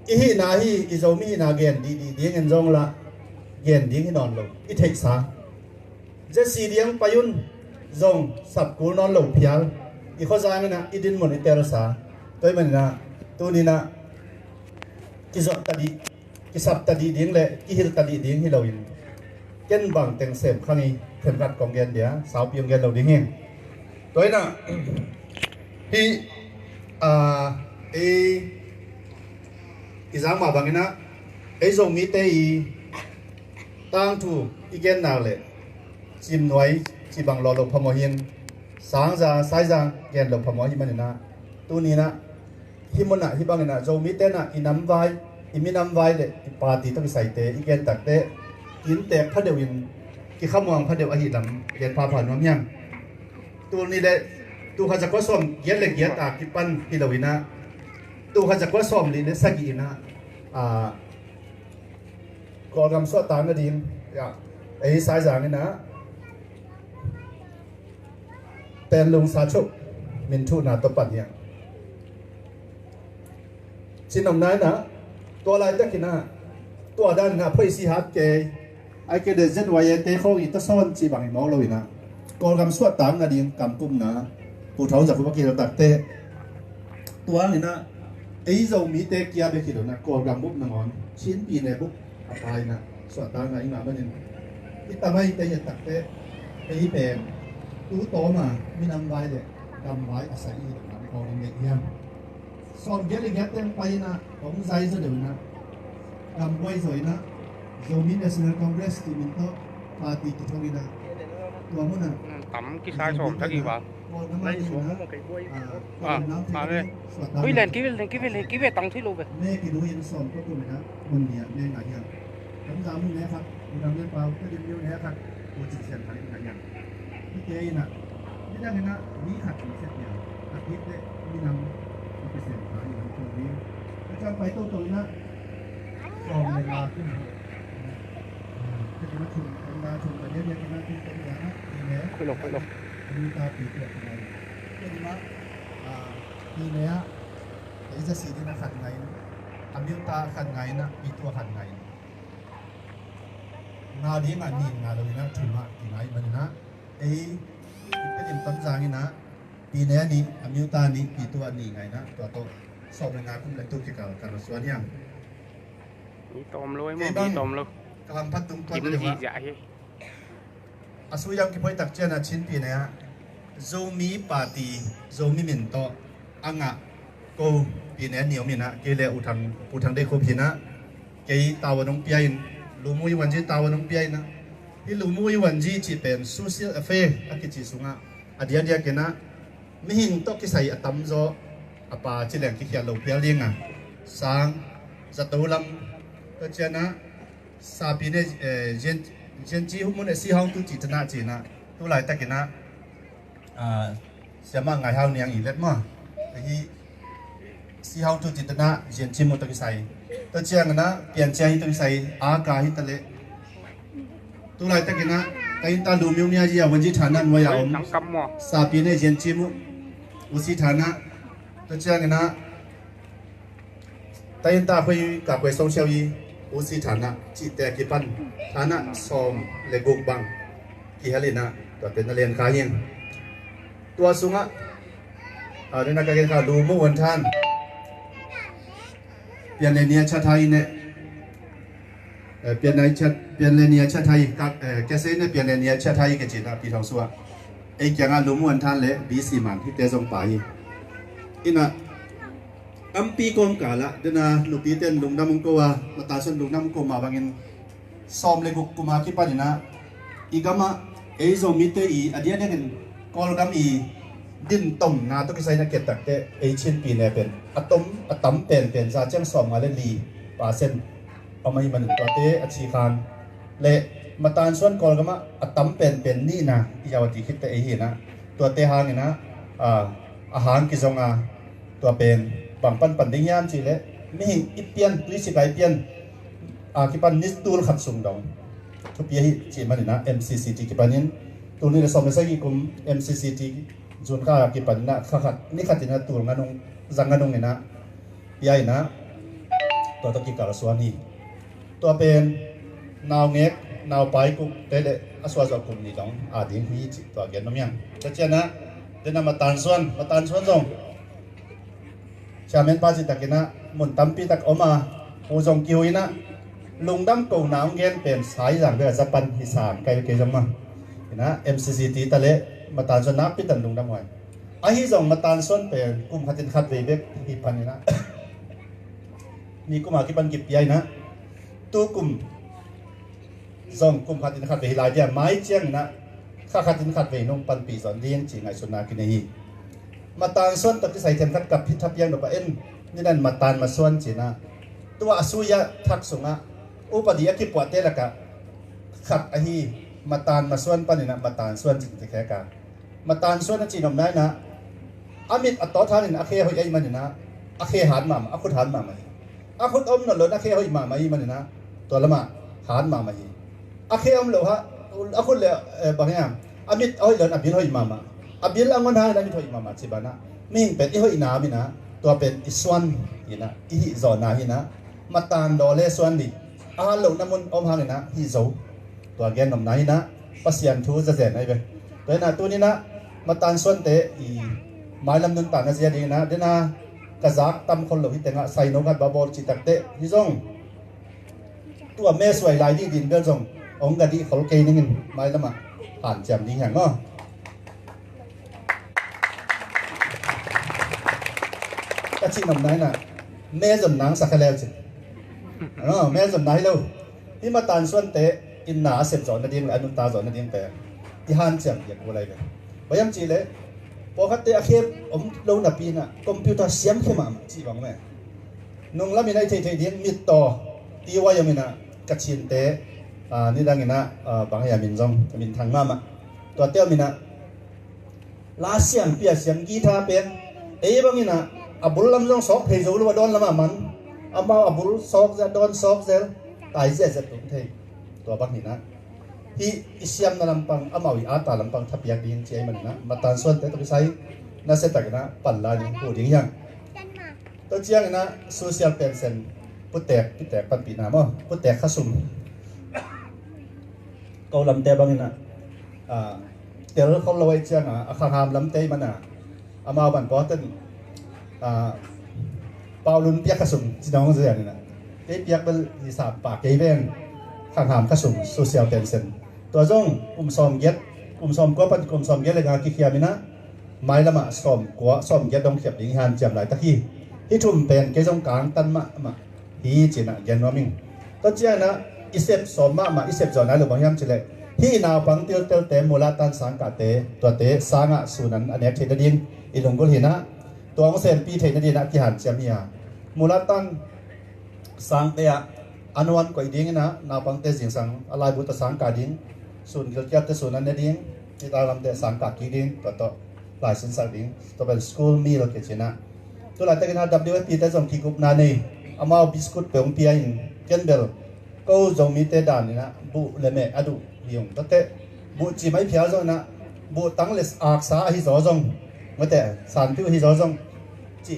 อีนาฮีอีจงมีนาเกียนดีเงินจงละเกียนดีให้นอนลงอีเทกษาเจสีเดียงปยุนจงสับกูนอนลงเพียงอีข้อใจมันนะอีดินหมดอีเตรสาตัวมันนะตัวนี้นะกิจตัดีกิสับตัดีเดียงเลยกิฮิลตัดีเดียงให้เราอินเกินบางเต็งเสพข้างนี้เข็มรัดกองเกียนเดียสาวเปียงเกียนเราดีเงี้ยตัวนี้นะที่อีสามมาบางนะไอ้จงมีเตอีตั้งถูกอีเกนนาเลยจิมหน่วยจีบังรอลงพมหินสางจาสายจางเกนลงพมหิมันนะตัวนี้นะฮิมนะฮิบังนะจงมีเตนะอีน้ำไว้อีมีน้ำไว้เลยอีปาตีต้องใส่เตอีเกนตักเตกินเตะพระเดวินกิข้ามวงพระเดวอหิลำเรียนพาผ่านน้ำยังตัวนี้เลยตัวข้าจะก็ส่งเย็ดเล็กเย็ดตากิปันฮิลวินะตัวข้าจะก็ส่งลีเนสกีนะกอลกำสวดตามก็ดีไอ้สายจางนี่นะเป็นลุงสาชุมินทูนาตปัดเนี่ยชินนมนายนะตัวอะไรตะกินนะตัวด้านนะพ่อสิฮับเกย์ไอ้เกเดเจนไว้เตะเขาอีตะซ้อนจีบังมองเลยนะกอลกำสวดตามก็ดีกำปุ่มนะผู้เฒ่าจากผู้กินเราตักเตะตัวนี่นะไอ้เจ้ามีเตะกียร์ไปกี่ตัวนะกอลกำบุบนงอนชิ้นปีในบุบอะไรนะสวดตามไงมาบ้างนี่ที่ทำให้เตะตักเตะไอ้เป็นตู้โตมามีน้ำไว้เลยดำไว้อาศัยอีกนะกอลเด็กเยี่ยมสอนเยอะเลยแกเต็มไปนะผมใจซะเดี๋ยวนะดำไว้สวยนะโจมินเนสเนอร์คอนเกรสที่มินโตปาร์ตี้ที่ทวีนะตัวมันนะ tắm cái sai sòm chắc gì vào lấy xuống một cái quay à đây ui lên cái tăng thế luôn vậy เมฆที่ดูเห็นสอนก็ตัวนะมันเนี่ยเมฆไหนอย่างผมจำมึงนะครับกูจำเรื่องเปล่าก็ดินเดียวนะครับกูจิตเสียนทางไหนอย่างพี่เจน่ะนี่ได้ไงนะมีขัดเสียอย่างอาทิตย์เนี่ยมีนำไปเสียนทางอย่างตรงนี้แล้วจะไปตัวตรงนะกองเวลาขึ้นจะมาชุมมาชุมกันเยอะๆกันนะที่ตรงนี้นะนี่แหละ quay lộc มีตาปีเกิดอะไรเป็นว่ามีเนี้ยไอ้จะสีที่น่าขัดไงนะอันนี้ตาขัดไงนะมีตัวขัดไงงาดีงานนี่งาเลยนะถึงมาถึงไงมันนะไอ้เป็นยังต้นจางนี่นะปีเนี้ยนี่อันนี้ตานี่มีตัวนี่ไงนะตัวโตสอบงานคุ้มเลยตัวเกี่ยวกับการส่วนยัง đi tôm luôn đi tôm luôn กำลังพัดตุ้มตัว kiếm เดี๋ยว gì ว่า dạy อาสุยังกิพอยตักเจนะชิ้นปีเนี้ยโจมีปาตีโจมีมินโตอ่างะกูปีเนี้ยเหนียวมินะเกลียอุทังได้ครบหินะเกยตาวันงเปียนลูมุยวันจีตาวันงเปียนะที่ลูมุยวันจีจีเป็นโซเชียลเฟย์อักกิจิสุงะอดีตเดียกันนะไม่หินโตกิใส่อัตมโจอปาจิแหลงกิเขียนลูเปียเลี้ยงอ่ะสังจัตุลัมก็เจนะซาปีเนเจนจีหุ่มเนี่ยสีห้องตุจิตนาจีนะตัวไหลตะกินะเสียมาไงห้าวเนียงอีเล็ดมั้งไอ้สีห้องตุจิตนาเจนจีมุตกิใส่ตัวเจียงนะเปลี่ยนเจียงตุกิใส่อากาฮิตะเลตัวไหลตะกินะไอ้ตาดูมิวเนี่ยจีวันจีฐานะมวยาอม nắng cắm mà ซาปีเนเจนจีมุอุสิฐานะตัวเจียงนะแต่ยันตาคุยกับคุยโซเชียลยีอุสิฐานะจิตแต่กิปันฐานะสอมเลกุกบังกิฮาลินะตัวเป็นนักเรียนขาเฮียงตัวสุงะในนักเรียนขาดูมุ่งวันท่านเปลี่ยนเนียชาไทยเนี่ยเปลี่ยนเนียชาไทยกับแกเซเนี่ยเปลี่ยนเนียชาไทยกันจีนะปีทองสัวไอ้ยังงานดูมุ่งวันท่านเลยบีสีมันที่เตะทรงป่ายอินะอัมปีกองกาละเดนะลูกปีเต้นลุงน้ำมุงโกวามาตาชนลุงน้ำมุงโกมาบางเงินซ้อมเลยกุมาคิดปันนะอีกามาเอโซมิเตอีอันเดียเนี่ยเป็นกอลกัมอีดินต้มนาตุกิไซนักเก็ตตักเตเอชินปีเนี่ยเป็นอะตอมเป็นซาเจ้งซ้อมมาเล่นลีปาเซนเอามาอีมันตัวเตอชีคานเละ มาตานส่วนกอลก็มาตั้มเป็นนี่นะยาวติคิดแต่ไอ้เหี้ยนะตัวเตหางนี่นะอาหารกิจงาตัวเป็นบางปันดิ้งยามจีเล่ไม่เห็นอีเปียนตุยสิไกเปียนคิปันนิสตูลขัดสุ่มดองทุกปีให้จีมันนี่นะ MCCT คิปันนี้ตัวนี้เราสมัยสักกี่กลุ่ม MCCT จุนก้าคิปันนี่นะขัดนี่ขัดที่นะตัวงานงจังงานงนี่นะปีไอ้นะตัวตะกี้กาลสวานีตัวเป็นนาวเงกนาวไปกุเตเดอสวาจกุมนี่ดองดิ้งฮีจิตัวเกณฑ์น้ำยังจะเจนะเดินมาตานส่วนจงชาเมนปาจิตะกินะมุนตั้มปีตักออกมาโอจงกิวนะลุงดำกูน้ำเงินเป็นสายอย่างเดียวจะปันหิสานไกลเกยจังมานะ MCCT ตะเละมาตานส่วนนับปีตันลุงดำไว้ไอ้ที่จงมาตานส่วนเป็นกุมขัดตินขัดเวเบกหิพันนี่นะนี่กุมหากิปันกิบใหญ่นะตู้กุมจงกุมขัดตินขัดเวหลายเดียไม้เจียงนะข้าขัดตินขัดเวนงปันปีสอนเลี้ยงจีไงสุนากินนี่มาตานส่วนตัดที่ใส่เทมขัดกับพิทับยังดอกเอ็นนี่นั่นมาตานมาส่วนจีนะตัวอสุยะทักษงะอุปดิยกิปวดเตละกะขัดอหีมาตานมาส่วนปนินะมาตานส่วนจิตแค่กามาตานส่วนนั่นจีนอมได้นะอามิดอัตโตทานินอาเคหอยไอมันนี่นะอาเคหันมาอาคุดหันมาไหมอาคุดอมนั่นเลยอาเคหอยมาไหมมันนี่นะตัวละมาหันมาไหมอาเคอมเลยฮะอาคุดเลยบางอย่างอามิดเอาเลยอาบิลหอยมาอาบิลอังวันหาอามิดหอยมาสิบานะมิ่งเป็นอีหอยนามินะตัวเป็นอิสวนนี่นะอีหิจอนาหินะมาตานดอเลสวนดิอาลูน้ำมันอมหางนี่นะฮิโซตัวแกนนมไหนนะปัสยันทูจะเสร็จไหนไปตัวน่ะตัวนี้นะมาตานส่วนเตะอีไม้ลำนึงต่างกันเสียดีนะเดี๋ยวนะกระซักตั้มคนหลงที่แต่งใส่นกันบาบอลจิตตักเตะฮิซงตัวแม่สวยลายที่ดินเบลซงองค์กะดีเขาเกยนี่เงินไม้ละมาผ่านแจ่มดีอย่างเนาะกระชินนมไหนน่ะแม่จนหนังสักแล้วจิแม่จนไหนแล้วที่มาตานส่วนเตะอินหนาเสพจอดนั่นเองอนุตาจอดนั่นเองแต่ที่ฮันเจียมอยากอะไรไปพยายามจีเลยพอคัดเตะเข้มเราหน้าปีน่ะคอมพิวเตอร์เสียมเข้ามาจีบังแม่นุ่งแล้วมีในเทเดียนมิดต่อตีว่ายังมีน่ะกระชินเตะนี่ดังงี้นะบางอย่างมินจงมินทางมาตัวเตี้ยมีน่ะลาเสียงเปียเสียงกีตาร์เป็นบางงี้น่ะอับุลลำจงสอกเพย์จูหรือว่าโดนละมันอามาอับุลสอกจะโดนสอกเซลตายเสียจะตุ้งเทตัวบางนี่นะที่อิสยามนั่นลำปังอามาวิอาตาลำปังทับยักดิ้งเจียมันนะมาตานส่วนแต่ตัวพิสัยน่าเสียแต่กันนะปั่นลายผู้ดิ้งยังตัวเจียงนะโซเชียลเป็นเซนพุทแตกปันปีนามั้งพุทแตกข้าสุ่มเขาลำเตะบางนี่นะเดี๋ยวเขาเราไว้เจียงข้างหามลำเตะมันอามาบันก็ต้นเปาลุนเปียกขสุ่มจีน้องเสียนี่นะเปียกเป็นที่สามปากเกยเวนข้างหามขสุ่มโซเชียลเป็นเซนตัวจงกลุ่มซอมเย็ดกลุ่มซอมก็เป็นกลุ่มซอมเย็ดเลยงานกิเคียมินะไม้ละมาซอมกัวซอมเย็ดดงเขียบดิงหันเจียมหลายตะขี้ที่ทุ่มเป็นเกจงกลางตันมาฮีจีน่ะยันว่ามิงตัวเจ้านะอิเซปซอมมาอิเซปจอนะหรือบางอย่างจีเลยที่นาวปังเตียวเตมูลาตันสังกัดเตตัวเตสังะสุนันอันนี้เทดดินอิลงกุลหินะตัวของเซนปีเทนดีนะที่หันเจียมียมูลตันสังเตะอนุวันก็อีดิ้งนะนาปังเตสิงสังอะไรบุตรสังกัดดิ้งส่วนเกี่ยวกับส่วนนั้นดิ้งที่ตาลำเตสังกัดกี่ดิ้งตัวหลายสินสังดิ้งตัวเป็นสกูลมีเราเกี่ยนะตัวหลายแต่กันนะ WFP แต่จงที่กุบนานีอามาบิสกุตเปองเปียงเกนเบลก็จงมีเตดานนี่นะบุเลเมอดูยงตั้งแต่บุจีไม่เพียจงนะบุตั้งเลสอักษาฮิจอจงไม่แต่สารพิวฮิจอจงจี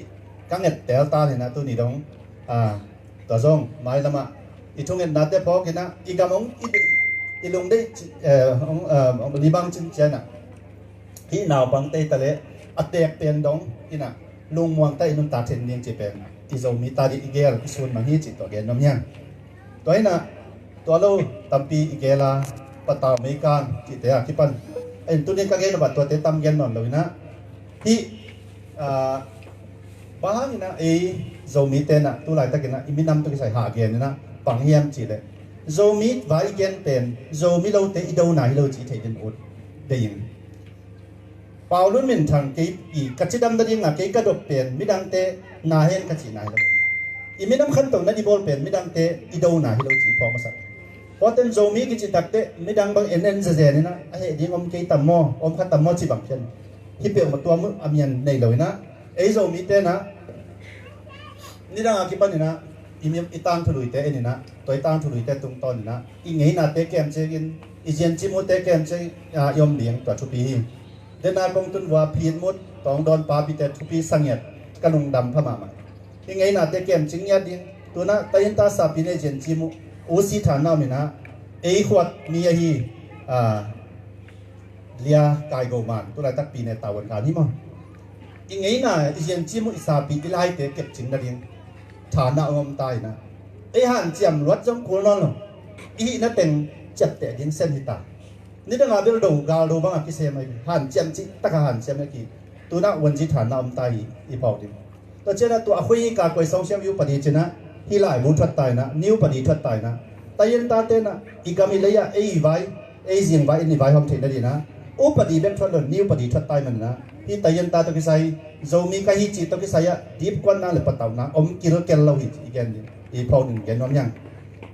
กังเงินเตลตาเนี่ยนะตัวนี้ดงตัวจงไม่ละมาอีทุ่งเงินนัดเดพอกินนะอีกำองอีลงได้ลีบังจินเจนะที่นาวบังเตตะเลอัดเตกเป็นดงที่น่ะลุงมวงใต้นุ่นตาเทนเนียงจีเป็นที่จะมีตาดีอีเกลที่ส่วนมาฮีจิตตัวเกนน้ำยังตัวนี้นะตัวเราตั้มปีอีเกลาปะตาเมกันจิตเตะที่ปันตัวนี้ก็เกลบัดตัวเตตั้มเกนนอนเลยนะที่บ้านนี่นะจะมีเตนะตัวหลายตะกินนะอิมินำตัวที่ใส่หาเกนนะปังเฮียมจีเลยจะมีไว้เกนเป็นจะมีเราเตอีดูไหนเราจีเทดินอุดได้ยินเปล่าลุ่นมินทางกีอีกัจจิดำได้ยังไงกีกระดกเป็นมิดังเตนาเห็นกัจจินายเราอีมินำขั้นตรงนั้นอีโบลเป็นมิดังเตอีดูไหนเราจีพอมาสัก พอเต้นโจมีกิจิตักเตไม่ดังบางเอ็นเจนี่นะไอ้ดิ้งอมเกยตัมโมอมขัดตัมโมจีบังเช่นที่เปลี่ยนมาตัวมึงอามีนในเลยนะไอ้โจมีเตนะนี่ดังอากิปันนี่นะอีตังทุลุยเตนี่นะตัวอีตังทุลุยเตตรงตอนนี่นะอีไงน่ะเตแกมเจกินอีเจนจิมุเตแกมเจยอมเลี้ยงตัวทุปีเดนากงตุนว่าพีนมุดตองดอนปาปิเตทุปีสังเกตกันลงดำพม่ามาอีไงน่ะเตแกมจิงยัดดิ้งตัวน่ะตายินตาสาปิเนเจนจิมุอุสิฐานนามินะเอขวดมีอะไรเลียกายโกมันตัวไรตักปีในตาวันการนี่มั้งอีไงน่ะอีเจนจิมุอิสาปีอิไลเตเก็บจิงนั่นเองฐานนาอมตายนะไอหันเจียมรถจงคูนนอีนั่นเป็นจัดแต่ดินเส้นหิตานี่ตั้งแต่เรื่องกาลูบ้างกิเซมไอหันเจียมจิตะหันเจียมเมื่อกี้ตัวน่ะวันจิฐานนาอมตายอีพอดีตัวเจ้าน่ะตัวคุยกากวยสองเชียมอยู่ปฏิเจนะที่หลายบุตรตายนะนิ้วปฏิทัดตายนะแต่ยันตาเตนะอีกามิเลยะไอ้ไว้ไอ้เสียงไว้อินไว้ห้องเทนดีนะอุปฏิเบนทัดเลยนิ้วปฏิทัดตายมันนะที่แต่ยันตาตัวกิสัยโจมีกะฮิจิตัวกิสัยดีบกว่านั่นเลยปะตาวนะอมกิโลเกลเราหิอีกแกนอีพอหนึ่งแกนน้อมยัง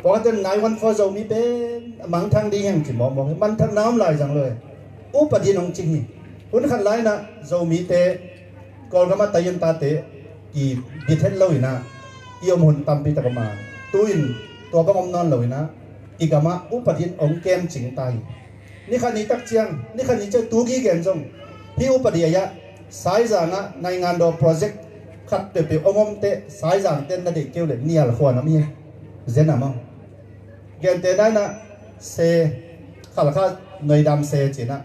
พอจะนายวันฟอโจมีเป็นมังทางดีแห่งจิมองมันทางน้ำไหลจังเลยอุปฏิน้องจริงนี่คุณขันไลนะโจมีเตก่อนก็มาแต่ยันตาเตอีบิดเทนเราอีนะยอมหุ่นตามปีตะกมาตุยนตัวก็มอมนอนเลยนะอีกามาอุปถินองเกมจิงตายนี่ขันนี้ตักเจียงนี่ขันนี้จะตูกี้เกมจงที่อุปถิยะสายจางะในงานดอโปรเจกต์ขัดเดือดองมเตสายจางเต้นนั่นเด็กเกี่ยวเลยเนี่ยละคนนะมีเจนนะมั้งเกมเต้นได้นะเซข้าละข้าหน่วยดำเซจีนะ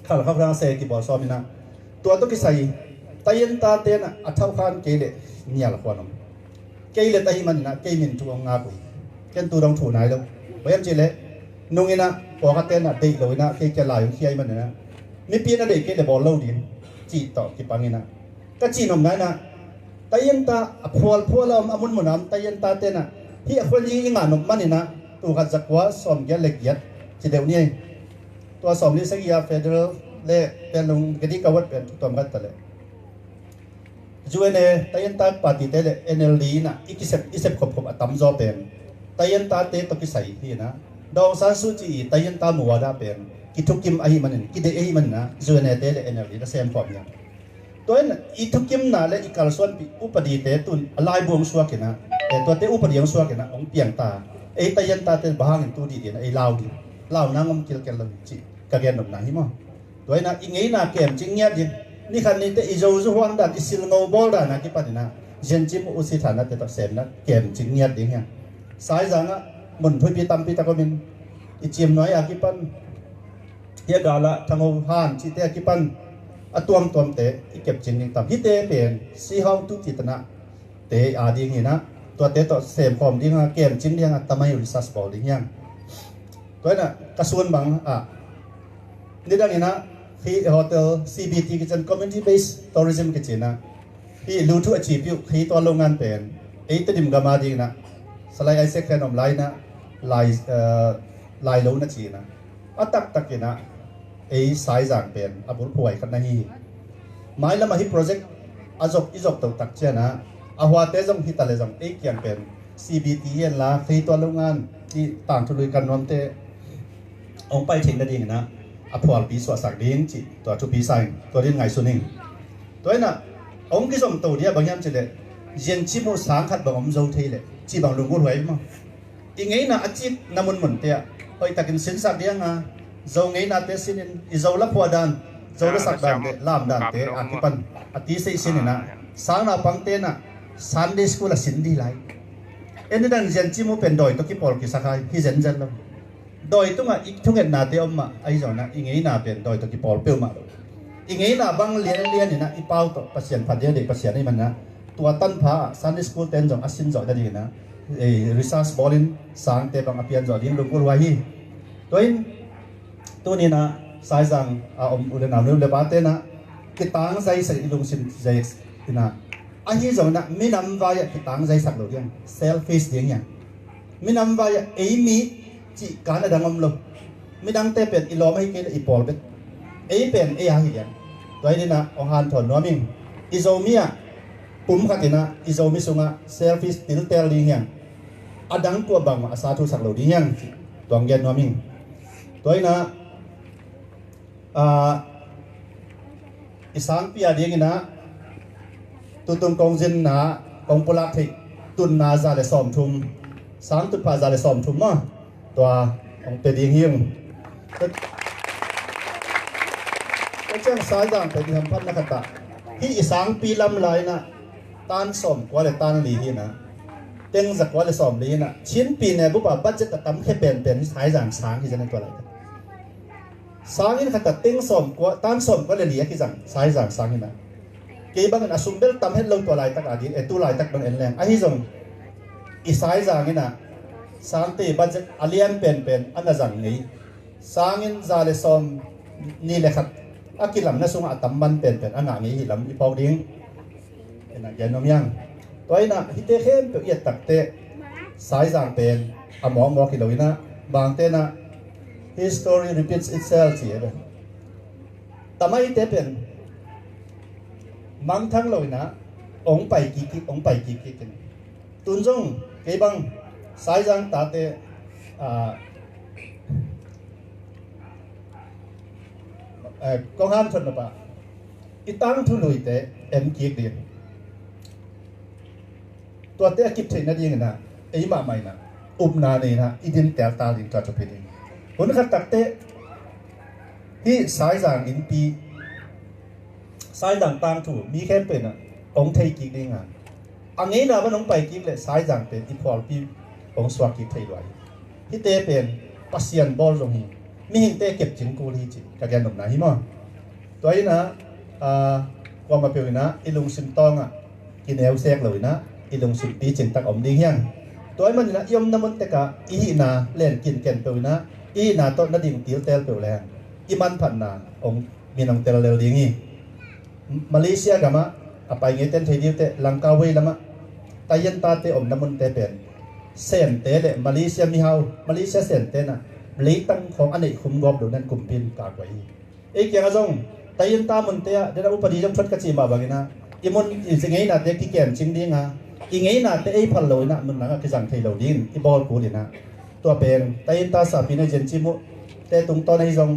ข้าละข้าพลังเซกี่บอลซ้อมนะตัวตุกิใส่ตายันตาเต้นอ่ะอัฐาวขันเกลเลยเนี่ยละคนนะเกยเลตัยมันนะเกยมินทุงงาบุยเกนตูดองถูนายแล้วเว้ยจิเลนุ่งอินะปอกเต้นนะเด็กเลยนะเกยจะลายของเคียมันนะมีปีน่ะเด็กเกยเลยบอลเล่าดิจีต่อกี่ปังอินะก็จีนมนั้นนะตายันตาพัวเราอามุนมุนามตายันตาเต้นนะที่คนยิงงานนมมันนี่นะตัวกัดจักว่าสอมแกเล็กยัดจีเดียวนี้ตัวสอมลิสกิยาเฟเดอรัลเล่เป็นลงกระดิกวัดเป็นตัวมันตะเลยJUNE tayan ta party tele NLD na isep khop atam zo pen tayan ta te to kisai hi na dong san su chi tayan ta muwada pen kithukim ahi manin kide ahi man na JUNE tele NLD na sem form ya toin ithukim na le ikal son pi upadi te tun alai buang suwa kena to te upadi yang suwa kena ong piang ta tayan ta te bahang tu di na lau na ngom kil kel chi ka gen nom na hi mo toin na ingei na kem chingya dinนี่คันนี้แต่อีโจจุฮวงดันอีซิลโนบอลดันนะกี่ปันนะเจนจิมอุสิฐานะแต่ตัดเสมนะเกมจิงเงียดดิ้งเฮียสายจังอ่ะมันพูดปีตามปีตะก็มินอีจิมน้อยอ่ะกี่ปันเฮียกาละทางโอฮานจิเตะกี่ปันอะตัวมเตะอีเก็บจิงดิ้งตามฮิเตะเป็นซีฮาวตุติตนะเตะอาดิ้งเฮียนะตัวเตะต่อเสมความดิ้งเกมจิงดิ้งตามไม่ริซัสบอลดิ้งเฮียตัวน่ะกระส่วนบางนี่ดังนี้นะที่โฮเทล CBT กิจการ Community Based Tourism กิจนะที่รู้ทุกอาชีพอยู่ที่ตัวโรงงานเป็นตัวดิมกามาดีนะสไลด์ไอเซ็กแคนอมไลน์นะไลน์โลนะจีนะตักกินะสายจางเป็นบุรุษป่วยกันนะฮีหมายแล้วมาที่โปรเจกต์อีจบตัวตักเจนะหัวเตจงที่ตะเลจงเกี่ยงเป็น CBT เย็นละที่ตัวโรงงานที่ต่างทุลุยกันรวมเตองไปถึงนั่นเองนะพอลปีสวดสักดิ้งจีตัวทุปีใส่ตัวเรียนไงส่วนหนึ่งตัวนั้นองค์ที่ส่งตัวเดียบางอย่างจะเลยเย็นชิมุสังขัดบางอมโจทีเลยจีบางลุงกูรวยมั้งอีไงน่ะอาชีพน้ำมันเหมือนเตะไปตักินสินสักเดียงอ่ะโจไงน่ะเตะสินอีโจละพัวดันโจละสักดันเตะลามดันเตะอาทิปันอาทิเสียสินน่ะสังน่ะปังเตะน่ะซันเดย์สกูลสินดีไลเอ็นดันเย็นชิมุเป็นดอยตัวกี่พอลกี่สักใครที่เย็นจังเลยโดยตัวอีกทุกเห็นนาเดียวมาไอ้เจ้านะอีงี้นาเป็นโดยตัวกี่ปอลเปรี้ยวมาอีงี้นาบางเลี้ยนนี่นะอีเป้าตัวปัสเซียนพัดเดียเด็กปัสเซียนนี่มันนะตัวตั้นผาซันดิสคูลเต็นจงอาศินจอดได้ดีนะริซาสบอลินสังเตบางอภิยันจอดดิ้งลุงกุลวาฮีตัวนี้นะสายสังอุดรนามเรื่องเลบาเตนะกิตังใจใส่ลุงสินใจนะไอ้เจ้านะไม่นำไว้กิตังใจสักหรือยังเซลฟิสเดียงยังไม่นำไว้เอมี่จีการอะไรดังอมลมไม่ดังเตะเป็นอีล้อไม่เกินอีปอลเป็นเป็นหาเหี้ยนตัวนี้นะองค์ฮันถอนน้อมิงอิโซมีอ่ะปุ่มขัดนะอิโซมิสุงอ่ะเซลฟิสติลเตอร์ลิงยังอดังตัวบังอาซาทุสักเหล่านี้ยัง ตัวเงี้ยน้อมิงตัวนี้นะอีสานปีอาดีงี้นะตุนกองจินนะกองปุลักที่ตุนนาซาเลสอมทุมสามตุนพาซาเลสอมทุมมาตัวของเป็ดยิงยิงก็เจ้าสายดังเป็ดทำพันนักตะที่อีสานปีลำลายนะตานสอมกว่าเลยตานลีฮีนะเต็งจากว่าเลยสอมลีนะชิ้นปีเนี่ยบุบบัตจะตั้มแค่เป็นสายดังสางที่จะในตัวอะไรสางนี่ขัดเต็งสอมกว่าตานสอมก็เลยลีที่จังสายดังสางนี่นะกี่บางอันอสุมเบลตั้มให้ลงตัวลายตักอดีตตัวลายตักบางอันแรงไอ้ที่ส่งอีสายดังนี่นะสางตีบัตจะอเลียนเป็นอันนั้นจังนี้สางนี่จะเลยสอมนี่แหละครับอากิลำนั่นส่งอัตมันเป็นอันนั้นนี้ลำอีพอกดิ้งเห็นไหมยันนมยังตัวนี้นะฮิตเตเข้มเปียตักเตะสายจางเป็นอมองกิโลวินะบางเตนะ history repeats itself สิเองแต่ไม่เตเป็นมังทั้งเลยนะองไปกี่กันตุนจงเก็บังสายจางตาเตกองห้ามชนนะปะอีตั้งทุลุยเตเอ็มกีเดียตัวเตะกิบเทนนั่นเองนะไอ้มาใหม่นะอุบนาเนี่ยนะอีดินแต่ตาดินกัดจะเป็นเองคนขัดตักเตะที่สายจางอินปีสายจางตั้งถูมีแค่เป็นอ่ะองเทกิกเองอ่ะอันนี้นะว่าน้องไปกิบเลยสายจางเป็นอีพอลปีองสวากิเทด้วยที่เตะเป็นปัสยันบอลลงหิมีหินเตะเก็บจิงกูลีจิกับแกนหนุ่มนะฮิมอตัวนี้นะว่ามาเปลี่ยนนะอีลุงซิมตองอ่ะกินเอลเซกเลยนะอีลุงซิมปีจิงตักอมดิ้งเฮียงตัวนี้มันนะยมน้ำมันเตกะอีนาเล่นกินแกนเปลี่ยนนะอีนาโตนัดดิ่งติวเตลเปลี่ยนแรงอีมันผันนาองมีน้องเตลเลวดิ้งงี้มาเลเซียกับมะไปเงี้ยเต้นไทยดิวเตลังกาเวละมะแต่ยันตาเตอมน้ำมันเตเป็นเซนเตเลมาเลเซียมีเฮามาเลเซียเซนเตน่ะลีตั้งของอันนี้คุมกอบดูนั่นกลุ่มพินกากไว้เอกยังจงแต่ยันตามันเตะเดี๋ยวอุปดีจงชดกระชีมาบางนะอีมันอีสิ่งนี้น่ะเด็กที่แก่จริงดีงะอีงี้น่ะเตะไอ้พันโลน่ะมันน่ะคือสั่งไทยเราดินอีบอลกูดินะตัวเป็นแต่ยันตาสาปีในเจนจิมุเตะตรงตอนให้จง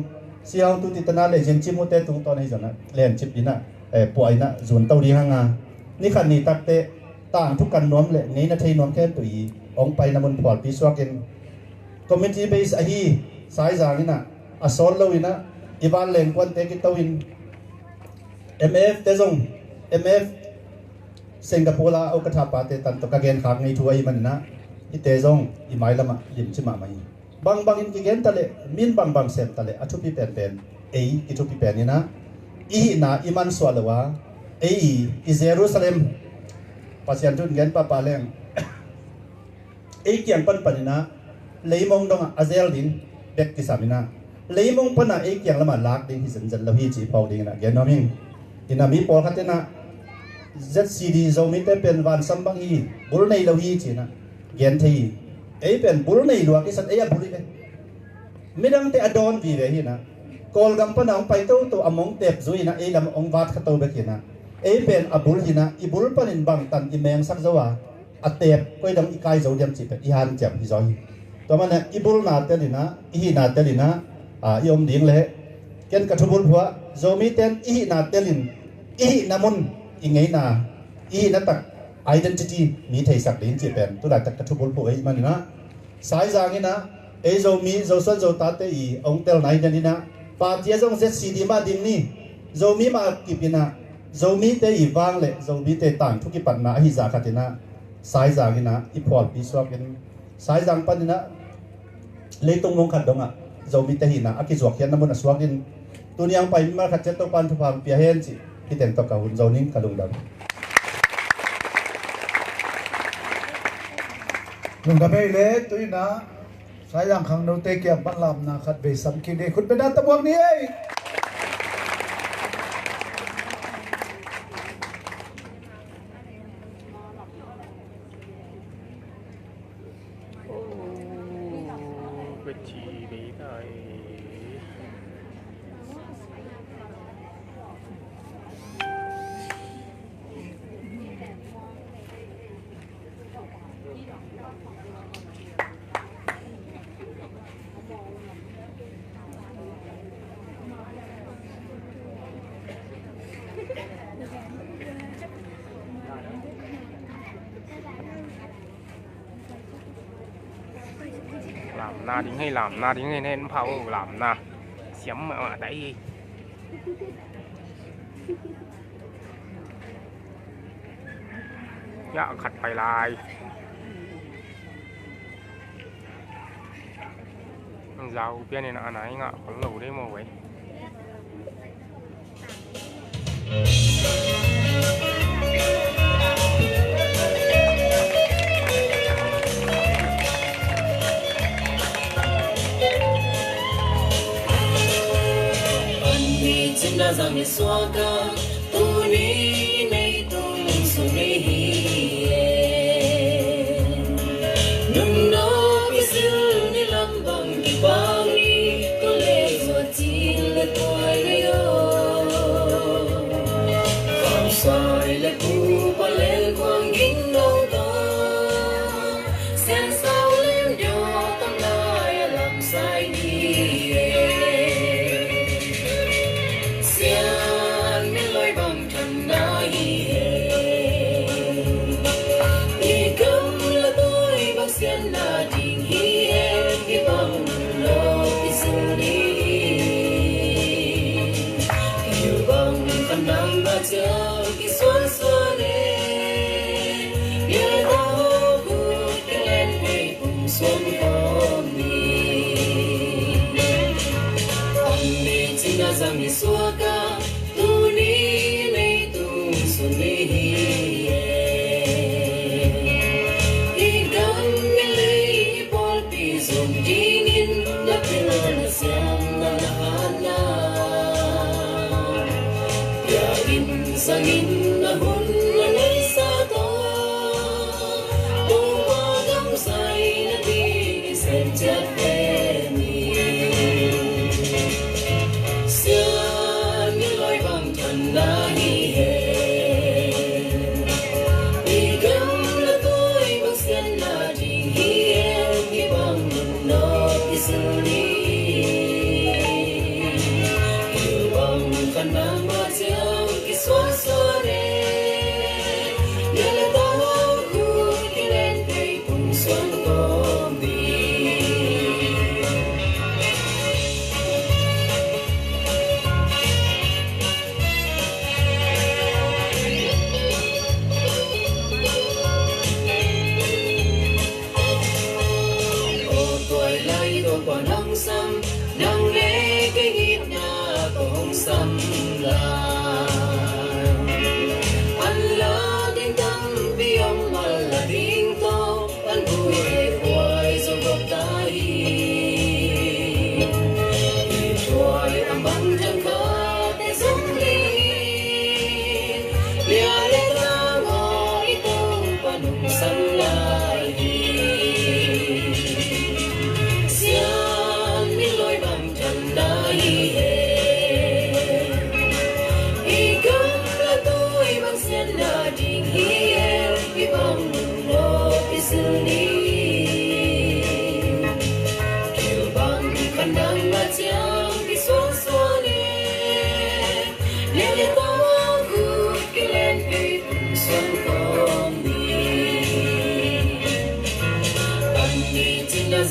เสียงตุติตนาเลยเจนจิมุเตะตรงตอนให้จงนะเล่นจิบดินะป่วยนะส่วนเตาดีห้างานี่ขันนี่ตักเตะต่างทุกกันน้อมเลยงี้นะไทยน้อมแค่ตัวอีองไปน้ำมันพอดปีสวากินคอมมิชชั่นเบสไอ้ที่สายจางนี่นะอาสอนเราอินะอีวันเล่นควันเตกิตวิน MF เตจง MF สิงคโปร์ลาเอากระทาปาเตตันตกกระเกนขางในทัวร์อีมันนะอีเตจงอีไม้ละมาลิมชิมาไม่บางอินกิเกนตะเลมินบางเซมตะเลอชุบปีเป็นเออีชุบปีเป็นนี่นะอีน่ะอีมันสวลวะเออีเยรูซาเล็มปัจจัยจุดเงินปะปาเลงเอเกียงปันนะเลยมองดงอาเซลดินเด็กที่สามินะเลยมองปันนะเอเกียงละมาลักดินที่สันจันละพี่จีพอดินนะเกนน้อมิงอินามีพอขัดนะ ZCD โจมิเตเป็นวันสัมบังฮีบุรุษในละพี่จีนะเกนทีเอเป็นบุรุษในหลวงที่สันเอบุรุษเป็นไม่ดังแต่อดอนวีเวฮีนะกอลกัมปนาองไปตัวอมงเต็บจุยนะเอลำองวัดขัดตัวเบกินะเอเป็นอบุรุษฮีนะอีบุรุษปนินบังตันอีเมงสักจัวอัตเต็บก็ยังอีกายโจเดียมจีเป็นอีฮันเจ็บฮิจอยตัวมันเนี่ยอีบุรุษนาเตลินะอีนาเตลินะยมดิ้งเละเกณฑ์กระทุบุลหัวโจมีเตนอีนาเตลินอีนามุนอีไงนาอีนัตัก identity มีไทยสักลิ้นจีเป็นตัวหลักจากกระทุบุลหัวไอ้มันนะสายจางนี่นะเอโจมีโจส่วนโจตาเตอีองเตลไหนเดนี่นะปาเทียจงเซซีดีมาดิ้งนี่โจมีมากิบินะโจมีเตอีวางเละโจมีเตต่างทุกิปันนาฮิจาคตินะสายจางนี่นะอีพอลปีสวากันสายจางปันนี่นะเลยตรงมงขัดดงอ่ะโจมีเตหินะอากิจวกเขียนน้ำมันสวากินตัวนี้ยังไปมาขัดเจตปันทุพามเปียเฮนสิที่เต็มตกกับหุ่นโจนิ่งกระดุงดำลุงกับเบลเล่ตัวนี้นะสายอย่างขังโนเตเกียบบันลำนะขัดเบสัมกินเดคุณเป็นนักตะบวกนี้เป็นชีวิตไอ้ làm na tiếng hay làm na tiếng hay nên phao làm na xiêm mà ở đây dạ khặt phải lại giàu bên này là anh ấy ngạ còn lẩu đấy mà vậy Chính là rằng mình xóa cả tu ní nay tu mình xuống đi nung nó bị dư ní làm bằng đi bao ní có lẽ ruột chín là tuổi này không xoay là cu ba lên quang nghìn đâu đó sen sao lên gió tâm lại làm sai đi rằng đi xua ca tu ní nay tu xuân đi đi gắng nghe lấy bol pi dùng đi nín đã bên là xem là hana ya in sang in là hôn là nay xa to tu qua gấm say là đi xem chết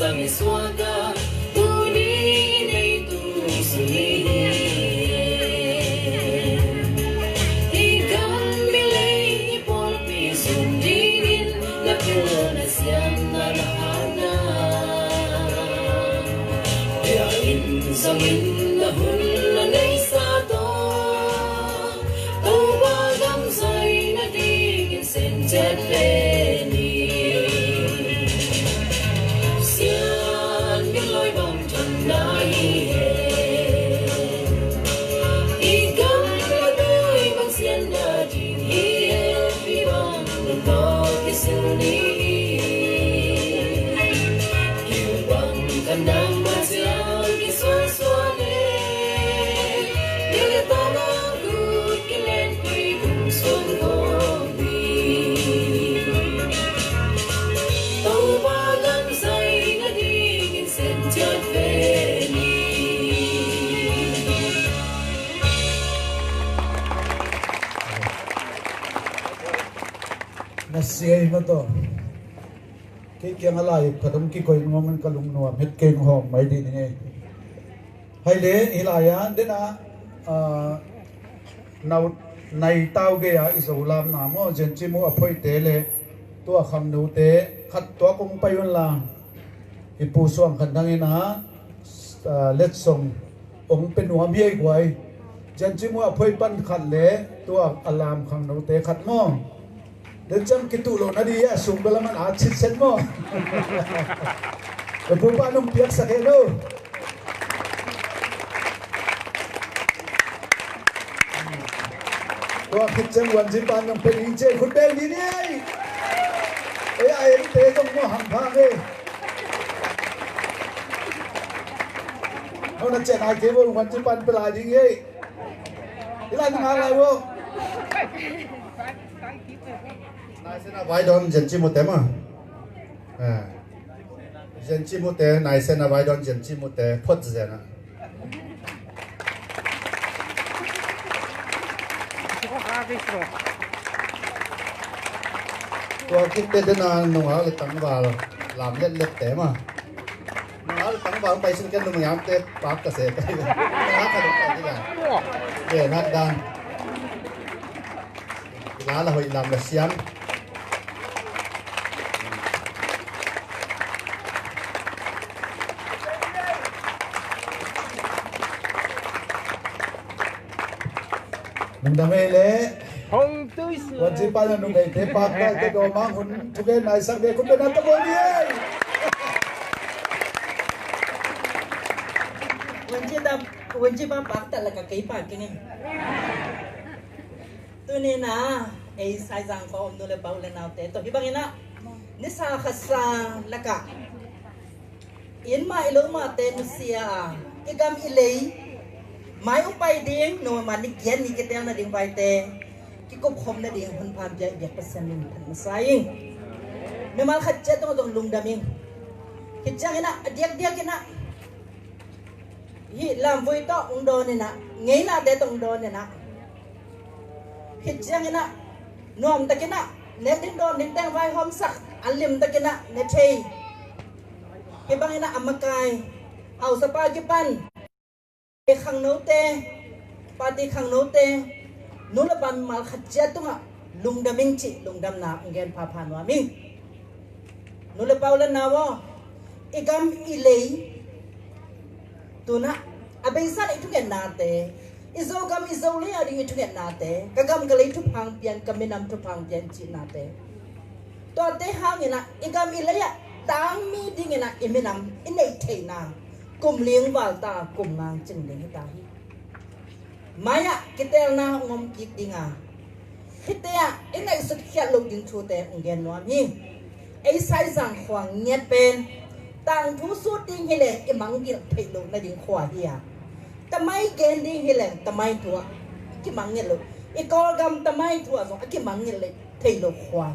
rằng xóa ca tu ní nay tu xuân đi đi gắng mi lấy bol pi xuân đi nín là kia là xem là hana ya in rằng in là hôn là nay xa to tu ba gấm say na đikin sen chết về ni na siya mo to cái kia ngã lại thật không cái coi ngon mình cái lùng nua hết keng hòm mấy đi này hay lẽ ý lại á đến nào này tao cái á isu làm nào mà dân chỉ mua phơi tế lệ tua khăm nấu tế khát tua cũng bay luôn là ipu suang khăn đăng ina let song ông bên nuam hiệp quay dân chỉ mua phơi pan khát lệ tua alarm khăm nấu tế khát mò đến chân cái tủ lô nó đi á sung bela man át chít sen mò ipu pa nung piak sa keno tua kitchen wan ji pan nung pe ni che khut bel ni nei ai tế trong mua hàng phang đi nó chạy lại kế vô quan chức ban lại gì vậy cái này nó lại vô này sẽ là vài đòn dân chi một té mà dân chi một té này sẽ là vài đòn dân chi một té phật gì nè tua cái tên là nông áo lấy tăng vào làm lên lệch té mà nông áo tăng vào bay xuống cái nông áo té bám cả sệt cái nông áo cái đúng cái gì để nát đan lá là hội làm là xiêm mình đam mê lẽ không tươi sữa quan chức ban nông nghiệp thế bạc đây cái đồ mang hun thuộc cái này sang đây cũng bên ăn tao điวันที่บ้านปักแต่ละกับไก่ปากกันไงตัวนี้นะไอ้สายจังเขาโดนเลยเบาเลยนะแต่ตัวที่บางอย่างนะนิสาขัสาละกะอินมาไอ้ลูกมาเตนุเซียไอ้กำอิเลยไม่อุปเดียงโนมันนี่เกียนนี่กิเตลน่ะดิ่งไปเตกิกบคมน่ะดิ่งพันพันใจเบียดเปอร์เซ็นต์พันมาใส่เมื่อมาขัดเจ้าต้องลุงดำเองคิดจังไงนะเดียกกันนะhi làm vui to ông đô này nè nghĩ là để ông đô này nè hít chăng nè nuông ta cái nè nếu đến đô đến đang vai hôm sắc ăn liềm ta cái nè nếu chơi cái băng nè ăn makai ao sapa cái pan cái khang nấu tê party khang nấu tê nấu là pan mal khát chết tung à lùng đam minh chị lùng đam nào ông gen pha pha noa minh nấu là bao lần nào vô igam ilay tu na abensan itu kan nate izogam izole ari itu kan nate kagam galai tu phang pian kaminam tu phang pian chi nate to te hang ina igam ilaya tang mi ding ina iminam inei theina kum lieng wal ta kum ngang ching ding ta hi maya kitel na ngom kik dinga hitea inei sut khiat lo ding thu te ungen no mi ei sai jang khwang nyet pen tang thu su ding hele imang gil thei lo na ding khwa hiya tamai gen ding hele tamai thua ki mang ngel lo I kol gam tamai thua so ki mang ngel le thei lo khwa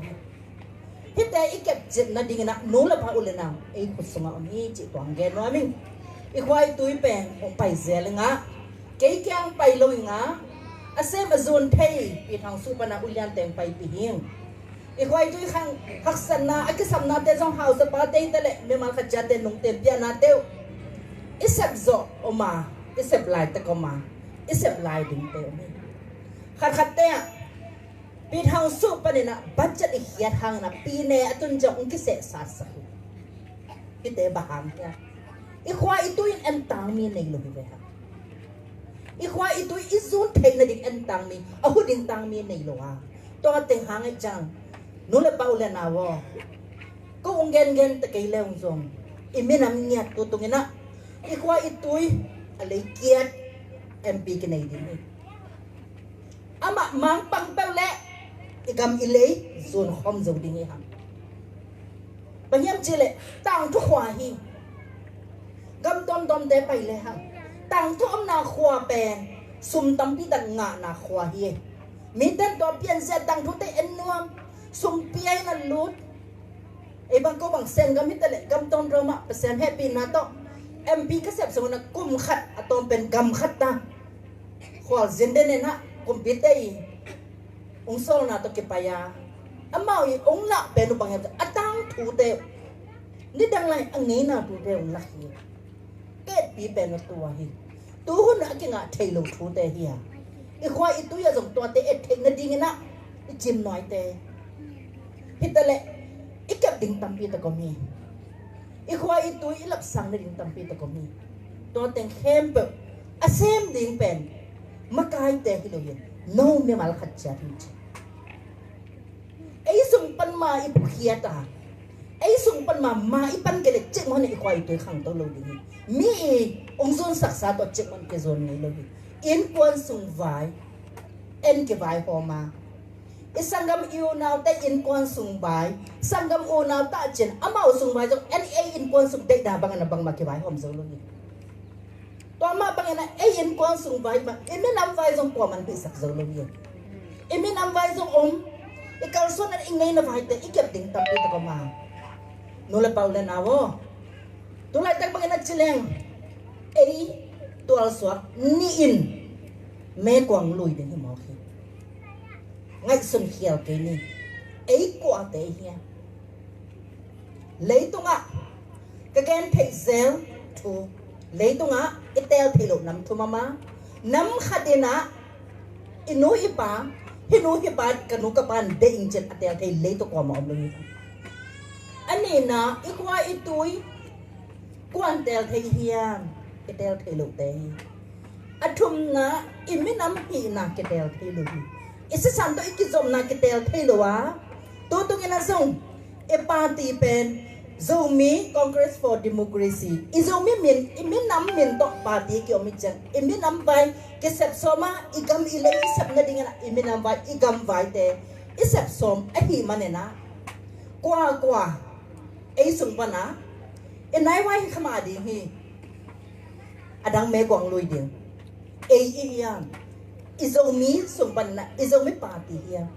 hite iket jit na ding na no la pa ulena ei khusuma ami chi twang gen no min I khwai tui pen ong pai zel nga ke kyang pai lo nga asem azun thei I thang su pana ulian teng pai pi hing I khwai tui khang haksan na akisam na te jong house pa te tele me mal khacha te nong te pia na te isep zo oma isep lai te koma isep lai ding te me khat khat te pi thang su pa ni na budget I hiat hang na pi ne atun jong ki se sa sa pi te ba hang ya I khwai tui en tang mi nei lo be ha I khwai tui izun thei na ding en tang mi a hu ding tang mi nei lo ha to te hang e jang nô lệ bao lên nào vô, có ông gen tự cái leo zong, im nằm nhạt tu tung na, I qua I túi, lấy kiệt, MP cái này đi, ama mang băng bao lệ, I cầm I lấy zone không zong đi nghe hả, bây giờ chỉ lệ tăng thuốc hòa hi, cầm tom để bay lệ hả, tăng thuốc âm na hòa bèn, sum tâm bị đặt ngã na hòa hi, mi tên to pian sẽ tăng thuốc tây en nuông sum piai na lut e bang ko bang sen gamit tele gam ton roma persen happy na to MP ka sep so na kum khat atom pen gam khat ta khwal zende ne na kompitei ong sol na to ke paya amau I ong la pen bang atang thu te ni dang lai angai na tu te ung lakhi ket pi pe no tu hi tu hun a ki nga thei lo thu te hi I khoi I tu ya jong to te et thei na ding na I jim noi te hitale I kap ding tam pi ta ko mi I khoi I tu I lap sang na ding tam pi ta ko mi to teng khem pe a sem ding pen makai te hi lo yin no me mal khat cha hi ai sung pan ma I pu khia ta ai sung pan ma I pan ke le chek mon I khoi tu khang to lo ding mi ong zon sak sa to chek mon ke zon nei lo ding in quan sung vai en ke vai ho ma isangam iu naw te in quan sung vai sangam o naw ta chen amao sung vai jong en ai in quan sung dei da bang na bang ma ke vai hom zo lo ni to ma bang na ai in quan sung vai ma in me nam vai jong ko man bi sak zo lo ni in me nam vai jong om I kal son na ingay na vai te I kep ding tam pi ta ko ma no la paul na wo to la tak bang na chileng ai tual swak ni in me quang lui đến hi mo khi ngay xuân khiêu cái ni ấy qua tế hi lấy tung ạ cái gen thầy zel thu lấy tung ạ itel thầy lộ nắm thu mama nắm khadina inu ipa cái nụ kapan de injet atel thầy lấy tung qua mỏm lui anh này na ikwa itui quan tel thầy hiền itel thầy lộ tế athum na iminam hi na ketel thelo hi isi santo ikizom na ketel thelo wa to ngena zong e party pen zomi Congress for Democracy izomi min iminam min to party ki omijan iminam vai ke sep soma igam ile isap na dingena iminam vai igam vai te isap som a hi manena kwa ei sung pana enai wai khama ding hi adang me kwang lui ding ai izomi sumpan na izomi party hiya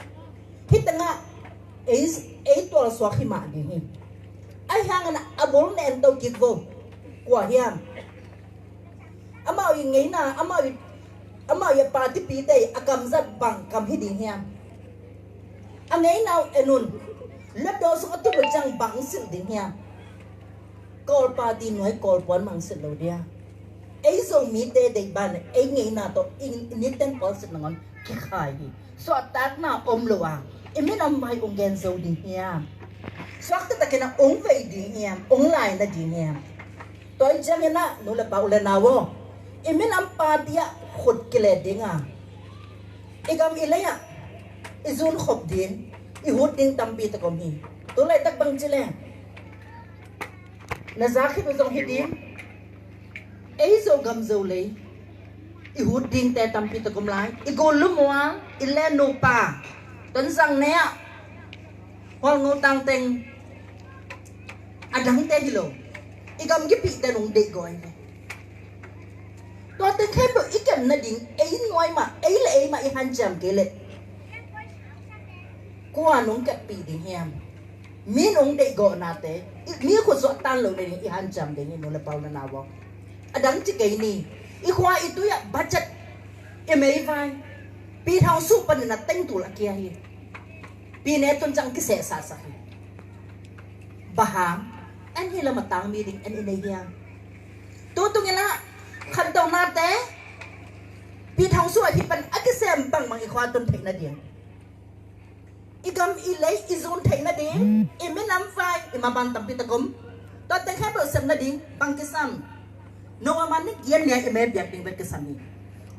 hitanga ai to so khima di hi ai hang na abol na ento kikvo kwa hiya amao ngai na amao ya party pi te akam zat bang kam hi ding hiya angai now enun let do so atu jang bang sil ding hiya kol party noi kol pon mang sil lo dia ai zo mi te de ban ai ngai na to in ten person ngon ki khai hi so tat na om lo a imi nam mai ong gen zo ding hiam so ta ke na ong ve ding hiam ong lai na ding hiam to jang na no la paula na wo imi nam pa dia khut ke le ding a igam ilaya izun khop din I hut ding tampi ta kom hi to lai tak bang chile na zakhi be zong hi din ấy zo gam zo lấy I hút đinh te tam pi ta kum lai I go lumwa I le no pa tấn rằng nè hol ngô tang teng adang te hilo I gam gi pi te nong de goi to te khe bo I kem na ding ấy ngoi ma ấy le ấy ma I han jam ke le kwa nong ke pi ding hiam mi nong de go na te mi ko zo tan lo de I han jam de ni no le pau na wa adang chi kai ni I khwa itu ya budget emei vai pi thau su pan na teng tu la kia hi pi ne ton chang ki se sa sa hi baham an hi la matang mi ding an inai hiang tu tu ngela khan tong na te pi thau su ai pi pan akisem bang mang I khwa ton thei na ding I gam I lei I zon thei na ding I me nam vai I ma ban tam pi ta gom to teng kha bo sem na ding bang ki sam no aman ni kian lia ime biak ding bet kesami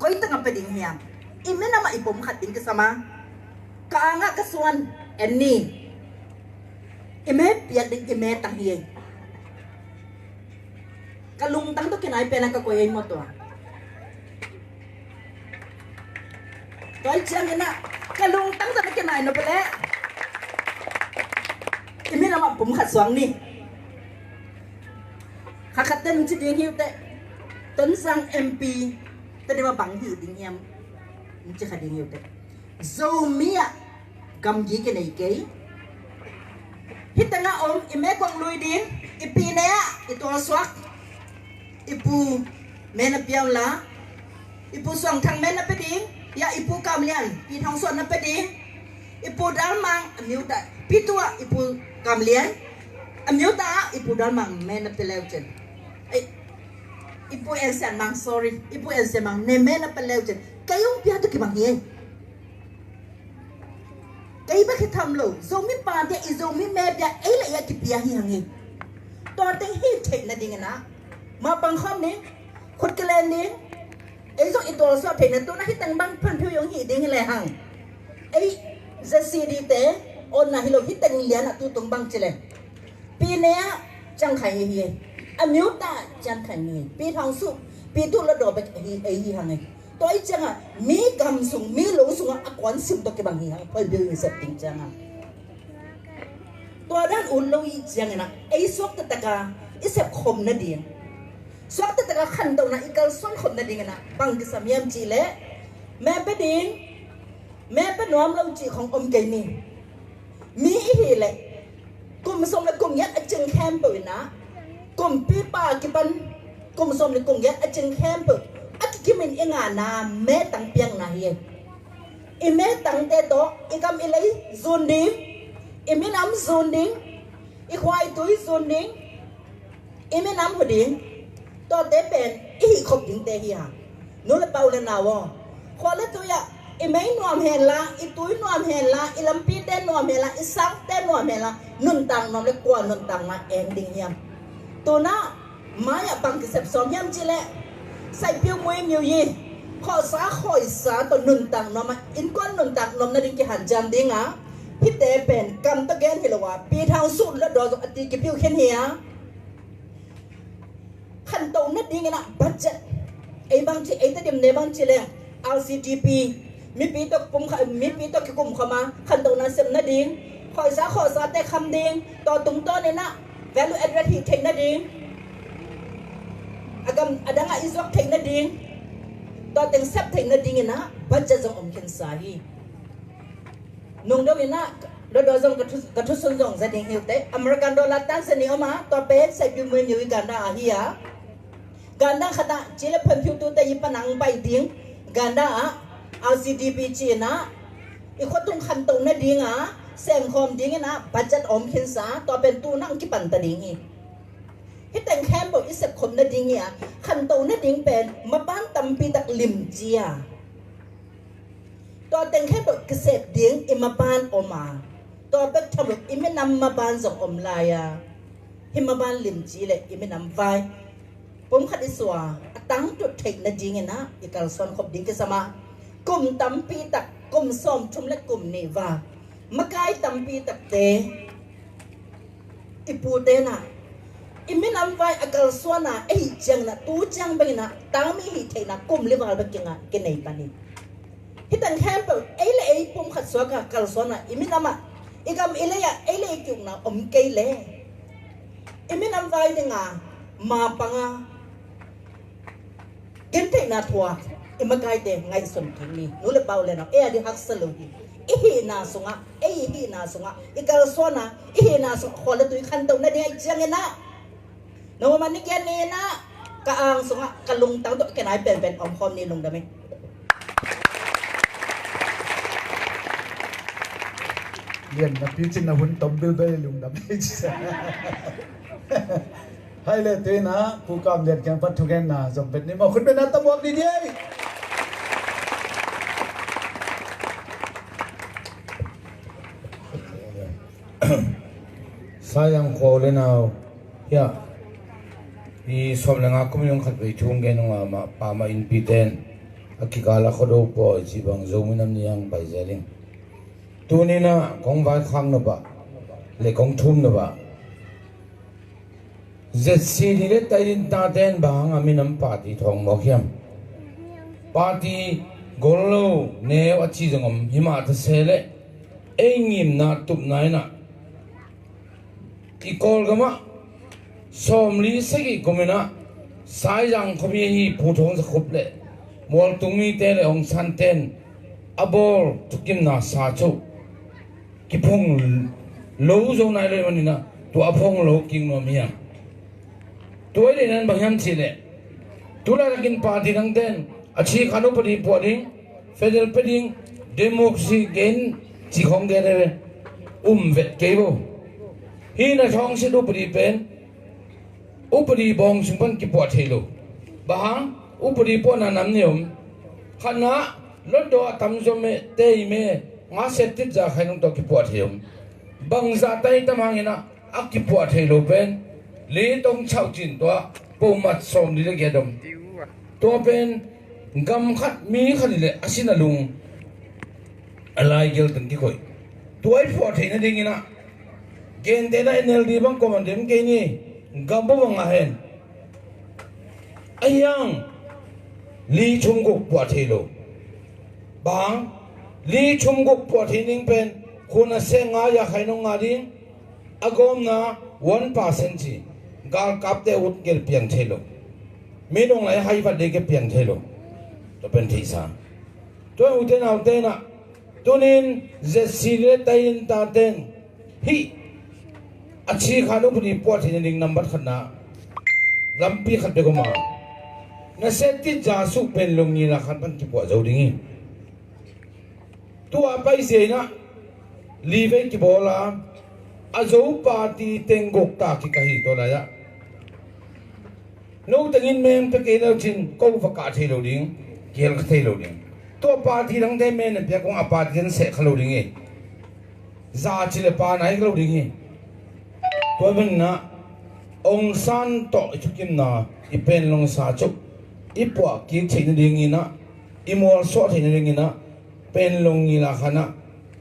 koi tanga peding hiam ime nama ipom khat ding kesama ka anga kasuan enni ime biak ding ime tang hiye kalung tang to kinai pena ka koy mo to koi chiang ina kalung tang to kinai no pele ime nama pom khat suang ni khakaten chi ding hiu te tấn sang MP ta đi mà bằng hiểu tiếng em chứ không tiếng hiểu thế dâu mía cầm gì cái này cái hít ta ngã ôm em mấy con lùi đến ipi nè itu aswak ipu mena piao la ipu suang thang mena peding ya ipu kamlian pi thong suan na peding ipu dalmang miu ta pi tua ipu kamlian Amyo ta ipu dan mang men na pelew chen. Ay ipu ensen mang sorry. Ipu ensen mang ne men na pelew chen. Kayong pia to ki mang hiye. Kay ba kitam lo. Zomi pa dia izomi me pia ay la ya ki pia hi hangi. To te hi thek na ding na. Ma pang khom ni. Khut kelen ni. Ay zo idol so thek na to na hitang bang phan phiu yong hi ding le hang. Ay za CD te on na hilo hitang lian na tu tung bang chile. Pi nea chẳng khai hi am miu ta chẳng khai hi pi thong su pi tu la do be hi hang toi chang a mi gam sung mi lo sung a kwan sim to ke bang hi hang phoi bi se ting chang a to dan un lo yi chang na ei sok ta ka i sep khom na din sok ta ka khan do na i kal son khom na ding na bang ki sam yam chi le me pe ding me pe nom lo chi khong om ke ni mi hi le cùng xóm là cùng nhất ở trên camper na cùng pipa cái ban cùng xóm là cùng nhất ở trên camper ở cái mình em na mẹ tăng piang na hiền em mẹ tăng thế đó em cầm em lấy zone đi em mẹ nắm zone đi em khoai túi zone đi em mẹ nắm hồi đi to thế bên em không dính thế hiền nó là bao lần nào khoa lấy tôi ạ em mấy nuông hèn la, em túi nuông hèn la, em làm pi tên nuông hèn la, em sáng tên nuông hèn la, nôn tang nuông lấy qua nôn tang mà em đinh hiam. Tôi na, máy à bằng cái sẹp xóm hiam chỉ lệ, sai phiêu mui nhiều gì, khỏi xá tôi nôn tang nuông mà, in quan nôn tang nuông na đinh cái hàn jam đinh á, hít tế bền cầm tắc ghen thì là quá, pi thang sụn là đó rồi ati cái phiêu khen hiya, khăn tàu na đinh cái na budget, ấy bằng chỉ ấy tới điểm này bằng chỉ lệ, LCTP mi pi to ki kum khama khan to na sem na ding khoi sa te kham ding to tung to ne na value added hi thei na ding agam adanga izok thei na ding to teng sep thei na ding na budget jong om khen sa hi nong do na do jong ka thu sun jong za ding hiu te american dollar tanzania ma to pe sai pi mu ni ganda hi ya ganda khata chile phan phiu tu te yi panang bai ding ganda a LCDP chi na ikhotung khan to na ding a sem khom ding na budget om khin sa to pen tu nang ki pan ta ding hi hiteng khem bo isep khom na ding ya khan to na ding pen ma ban tam pi tak lim chia to teng khem bo kisep ding i ma ban oma to pek tham i me nam ma ban zong om la ya hi ma ban lim chi le i me nam vai pom khat iswa atang tu thek na ding na ikal son khop ding ke sama cùng tắm pi tắc cùng xóm chung lấy cùng nề và mà cái tắm pi tắc té ipu té na imin am vai akal suana ei chang na tu chang bang na tami hi thei na cùng le wal bakinga ke nei pani hitan hamper ei le ei pum khat swa ka kal suana imin ama igam ile ya ei le kyung na om ke le imin am vai de nga ma panga gen thei na thua imagai te ngai son thini nule paule na e adi hak saluhi ihi na sunga ihi na sunga ikal sona ihi na so khola tu khan to na dei chang na no man ni ken ni na ka ang sunga kalung tang to kenai pen om khom ni lung da me liền na pi chin na hun tom bil bai lung da me hai le te na pu kam let kyang pat thugen na jom bet ni ma khun be na tamok ni ni sayang ko le now ya i som lenga kum yung khat bei thung ge nong ma pa ma in piten akikala ko do po jibang zominam niyang bai zeling tunina kong vai khang na ba le kong thum na ba ZC ni le tayin ta ten bang aminam party thong mo khiam party gollo ne wa chi jongom hima ta sele engim na tup nai na ikol gama somli segi komina sayang khomi hi puthong sa khuple mol tungmi te le ong san ten abol tukim na sa chu kipong lo zo nai le manina to apong lo king no mia to le nan bangyam chile tula rakin party nang ten achi khanu padi poding federal peding democracy gain chi khong ge le vet kebo hi na thong se du pri pen upri bong sumpan ki po thelo bahang upri po na nam niom khana londo tam zo me te me nga set tit za khainong to ki po thiom bang za tai tamang ina ak ki po thelo pen le tong chau chin to po mat som ni le gedom to pen gam khat mi khani le asina lung alai gel tan ki koi tuai po theina ding ina gen de na NLD bang komandem ke ni gam bo bang ahen ayang li chung guk po thelo bang li chung guk po thining pen khuna se nga ya khainong nga ding agom na 1% chi gal kap te ut gel piang thelo me nong lai hai va de ke piang thelo to pen thi sa to uten au te na tunin je sile tain ta ten hi achi khanu puni po thining number khana lampi khat be ko ma na seti ja su pen long ni la khan pan ki po zo dingi tua pai se na live ki bola azo party tengok ta ki kahi to la ya no tengin mem pe ke lo chin ko fa ka the lo ding kel ka the lo ding to party dang de men pe ko a party den se khalo ding e za chi le pa nai lo ding e to ben na ong san to chukim na I pen long sa chuk I po ki thein ding ina I mol so thein ding ina pen long ni la khana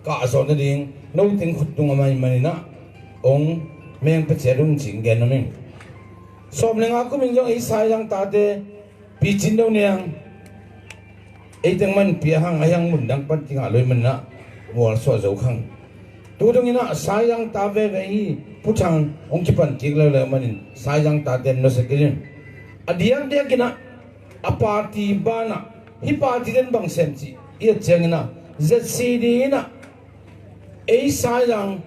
ka so na ding no ting khut tung mai mai na ong meng pe che rung jing gen no ning som lenga ku min jong I sai yang ta de pi chin do niang ei teng man pi hang ayang mun dang pan tinga loi man na mol so zo khang tu dong ina sai yang ta ve ve hi pu chang ong ki pan tik le le manin sai yang ta den no se kin adiang dia kina a party bana hi party den bang sem chi I chengna ZCD na ei sai yang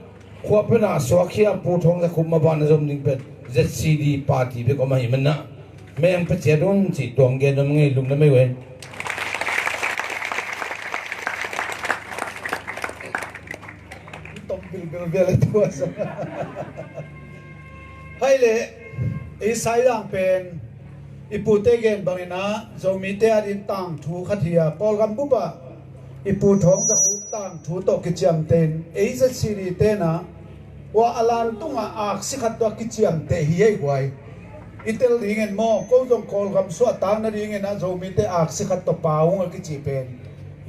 khwapena swakhia pu thong za khum ma ban zom ding pet ZCD party be ko mai man na meng pe che dong chi tong gen no ngai lung na mai wen tom bil bil bil to sa hai le ei sai lang pen ipute gen bangina zomi te adin tang thu khathia pol gam bu ba ipu thong za khu tang thu to ki chiam ten ei za siri te na wa alan tunga ak sikhat to ki chiam te hi ei gwai itel ringen mo ko jong kol gam so tang na ringen na zomi te ak sikhat to paung ki chi pen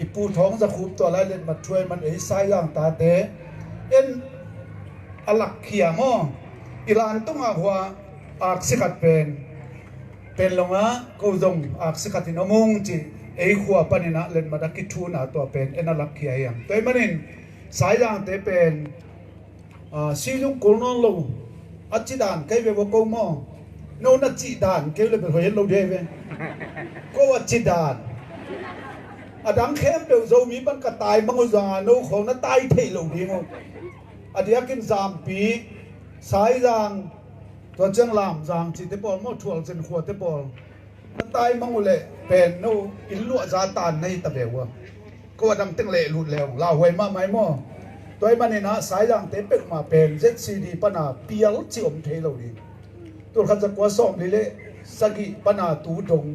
ipu thong za khu to lai len ma thoi man ei sai yang ta te en alak khia mo ilan tunga huwa ak sikhat pen longa ko jong ak sikhatin omong chi ei khuwa panina len ma ki thu na to pen ena lak khia yang toy manin sai yang te pen silung kolnon lo achi dan kai ve bo ko mo no na chi dan ke le be hoye lo de ve ko achi dan adang khem de zo mi ban ka tai mango za no kho na tai thei lo di mo adia kin zam pi sai yang to chang lam jang chi te pol mo thual chen khwa te pol na tai mangule pen no in lu za tan nei ta bewa ko dam teng le lu lew la hoi ma mai mo toy mani na sai jang te pek ma pen ZCD pana pial chi om thei lo di tur khan za kwa som li le sagi pana tu dong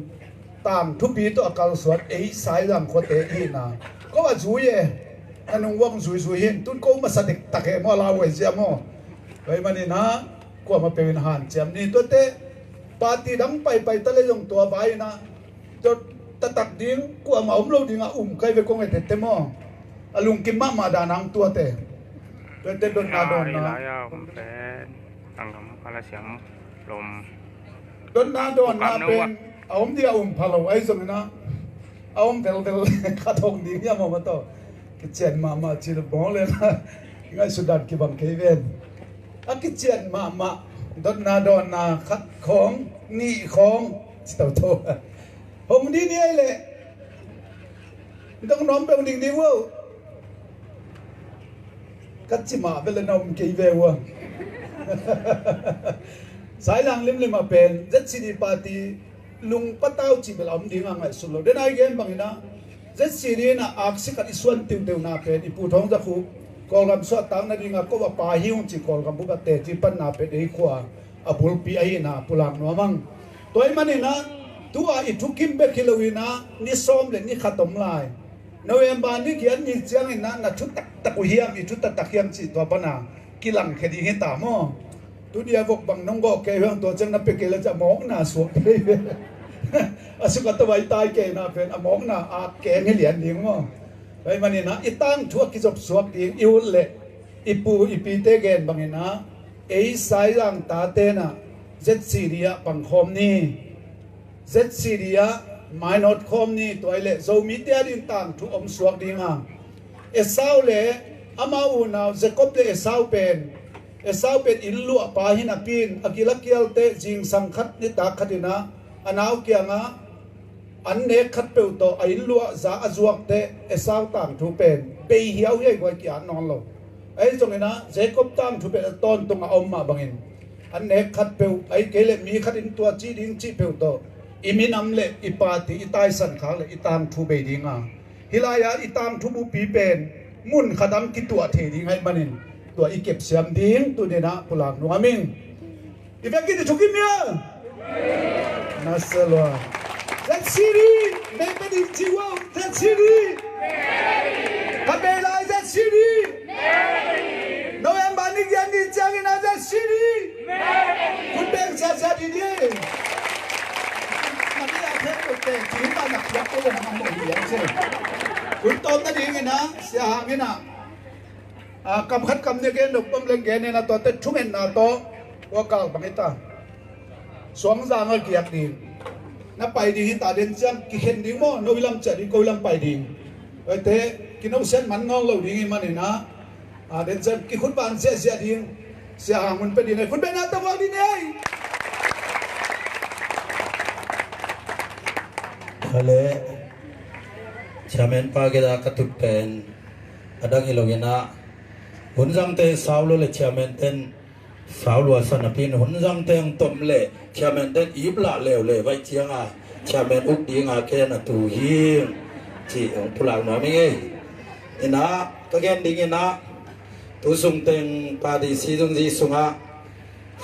tang thu pi to akal swat ei sai jang ko te hi na ko wa zu ye anung wang zui zui hin tun ko ma sadik take mo la hoi sia mo toy mani na ko ma pen han cham ni to te party dang pai pai ta le yong to vai na to ta tak ding ko ma om lo ding a kai ve ko ngai te mo alung kim ma da nang tua te te don na don na yaผมเป็นอังคำพลเสียงลม don na don na pen aum dia phalo ai so na aum tel tel kha thong ding ya ma to ki chen ma chi bo le na ngai sudan ki bang ke ven a ki chen ma don na khat khong ni khong tàu to hôm đi ni ai le dong nom dong ding ni wo cắt chỉ mà về lên ông kỹ về quá, sai lang lim mà pen ZCD party lung patao chỉ về ông đi ngang lại solo đến ai game bằng ina ZCD na aksi kat isuan tiêu tiêu na pen ipu thong za khu กอลกำสวดตังนั่นเองก็ว่าป่าหิ้วจีกอลกำบุกเตจีปันนาเป็ดไอ้ขวาอบุลปีไอ้นาปุลังนัวมังตัวไอ้มันนี่นะตัวอิทุกิมเบคิลวินะนี่ซ้อมเลยนี่ขัดตมลายโนเวมบานี่เขียนยิ่งเจียงนี่นะชุดตะกุเฮียมชุดตะเฮียมจีตัวปนากิลังคดีเห็นตามอตัวเดียวบอกบังน้องก็เกยเรื่องตัวจังนับไปเกยแล้วจะมองหน้าสวดเลยอสุกัตไว้ตายเกยนะเป็นมองหน้าอาแกงให้เหรียญดิ้งมั้งไอ้มันนี่นะอีตั้งชั่วกิจสวดดิ้งอิวเล่อีปูอีปีเตเกนบางนี่นะไอ้สายร่างตาเตนะเจ็ดซีเรียบังคมนี่เจ็ดซีเรียไม่นอดคมนี่ตัวเล่โซมิเดียดินตั้งทุกอมสวดดิ้งอ่ะเอสาวเล่อามาอูนาวเจคอบเล่เอสาวเป็นเอสาวเป็นอินลัวปาหินากินอากิลักเกียลเตจิงสังคัดนิตาคัดินะอันเอาเกียงะอันเนกคัดเปิลโตอินลัวจะอจวกเตเอสาวต่างทุเป็นเปย์เหี้ยวเหี้ยกว่าเกียนอนลงไอ้ตรงนี้นะเจคอบต่างทุเป็นต้นตรงอมมาบังอินอันเนกคัดเปิลไอ้เกลมีคัดอินตัวจีดิงจีเปิลโตอิมินำเล่อิปาติอิตายสันขางเล่อิตามทุเบดิงะฮิลายาอิตามทุบุปีเป็นมุนขดำกิตัวเทดิงให้บันินตัวอีเก็บเสียมดิ้งตัวเนี่ยนะพลังนัวมิงอีเวกินทุกิมีอ่ะน่าสลวะ That city ไม่เป็นจิว That city ทำไมล่ะ That city โนเอมบานิกยันดิจังอินะ That city คุณเบงเสียดีๆมันไม่อาจจะเป็นแต่ที่บ้านหนักยักษ์ก็ยังทำหมดอย่างเช่นคุณต้นนั่นเองนะเสียหายนะกำคัดกำเนี่ยแกหนุกปั๊มเล่นแกเนี่ยนะตัวเต็มชุ่มเอ็นนะตัวว่าเก่าบังอิตาสวงจางเกียรตินับไปดีตาเดินจังกิเห็นดิ้งมั้งโนวิลัมจัดดิ้งโกวิลัมไปดิ้งไอ้เต้กินเอาเส้นมันงอเราดิ้งมันนี่นะเดินจังกิคุณบ้านเสียดิ้งเสียหางมันไปดิ้งคุณเป็นนักตะวันดิ้งไงฮัลโหลชาเมนปาเกดากระตุกเป็นอดังฮิโลเกนะหุ่นจังเตสาวโลเลชาเมนเตนสาวลัวสนับพินหุ่นจังเตงตมเล่ชาเมนเตนอีบละเลวเล่ไว้เชียงอ่ะชาเมนอุกดีงาแค่น่ะตูหิงจีองพุลางหน่อยไม่ไงอินะก็แค่ดิ้งอินะตูซุงเตงปาดิซีซุงจีซุงอ่ะ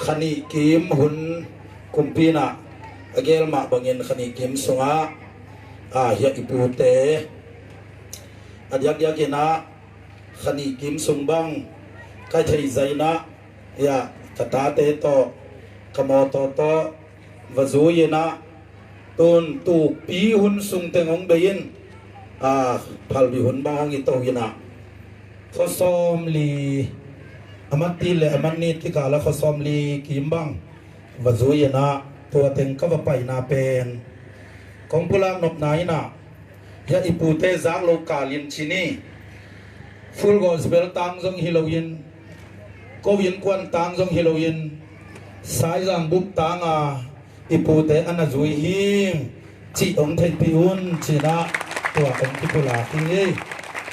ขณีกิมหุ่นกุมพีน่ะเกลมาบังเงินขณีกิมซุงอ่ะเฮียอิปูเตยักษ์นะขณีกิมซุงบังใครใช้ใจนะยาคตาเตโตขมอโตโตวจูยนะตุนตูปีหุนซุงเตงองเบียนพัลบิหุนบางองอิโตยนะข้อสอมลีอามันตีเลอามันนิติกาละข้อสอมลีกิมบังวจูยนะตัวเต็งก็ว่าไปนาเป็นของพุลางนบนายนะยาอิปูเตจางโลกาลินชินีฟูลกอสเปลตังจงฮิโลยินโกวินควันตังจงฮิโลยินสายจางบุกตังอิปูเตอันนาจุยฮิงจีองเทปิอุนจีนะตัวองคิปุลาคิงเอ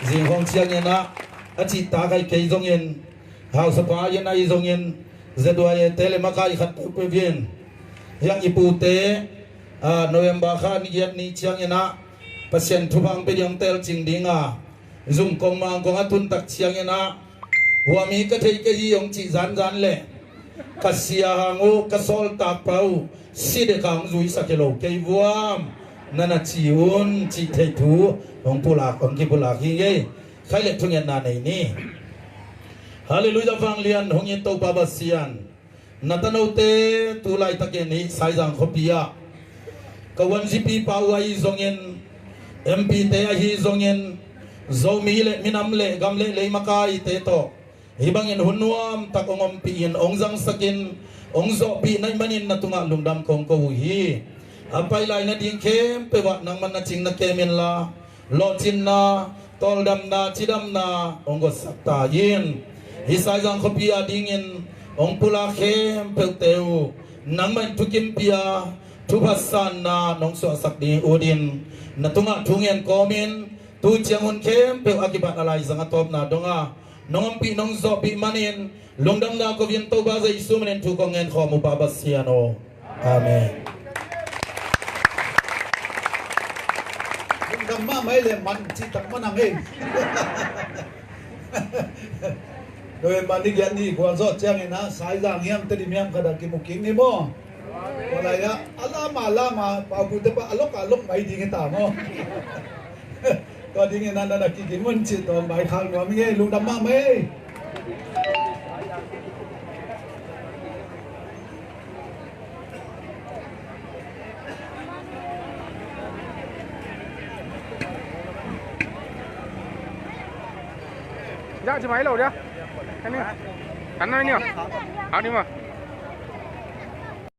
จิงฮงเชียงเยนะอาจิตาไกเกยจงยินฮาวสปาเยนะอีจงยินเจดวายเตเลมาไกขัดเปเวียนยังอิปูเตโนเวมบาคานิยันนิเชียงเยนะpasien thubang pe yang tel ching dinga zum kong mang kong atun tak chiang ena huami ka thei ke hi yong chi zan zan le ka sia hangu ka sol ta pau si de kang zui sakelo ke vuam nana chi un chi thei thu ong pula kong ki pula hi ye khai le thung yan na nei ni hallelujah wang lian hong yin to pa basian natano te tu lai ta ke ni sai jang khopia ka wan ji pi pa wai zong yen MP te ahi zongin zomi le minam le gamle le makai te to hibangin hunuam takongom piin ongjang sakin ongzo pi nai manin na tunga lungdam kong ko hi apai lai na ding kem pe wa nang man na ching na kemin la lo chin na toldam na chidam na ongo sakta yin hisai jang khopia dingin ong pula kem pe teu nang man tukim pia tubasan na nong so sakdi udin natunga tungen komin tu chiangun kem pe akibat alai zanga top na donga nongompi nong zo pi manin lungdam na ko vien to ba za isu menen tu kongen kho mu baba siano amen lungdam ma mai le man chi tak manang e โดยมันนี่เกียรติควรสดแจ้งนะสายจางเงี้ยมตะดิเมียมขนาดกิมุกิงนี่มั้งอะไรนะอัลลามาปาบุตรปะอัลลกไม่ดีกันตามมั้งก็ดีเงี้ยนั่นน่ะกินมันจิตตอนใบข้างว่าไม่เงี้ยลุงดำมากไหมdạ chứ máy lầu đi anh đi anh này nhỉ anh đi mà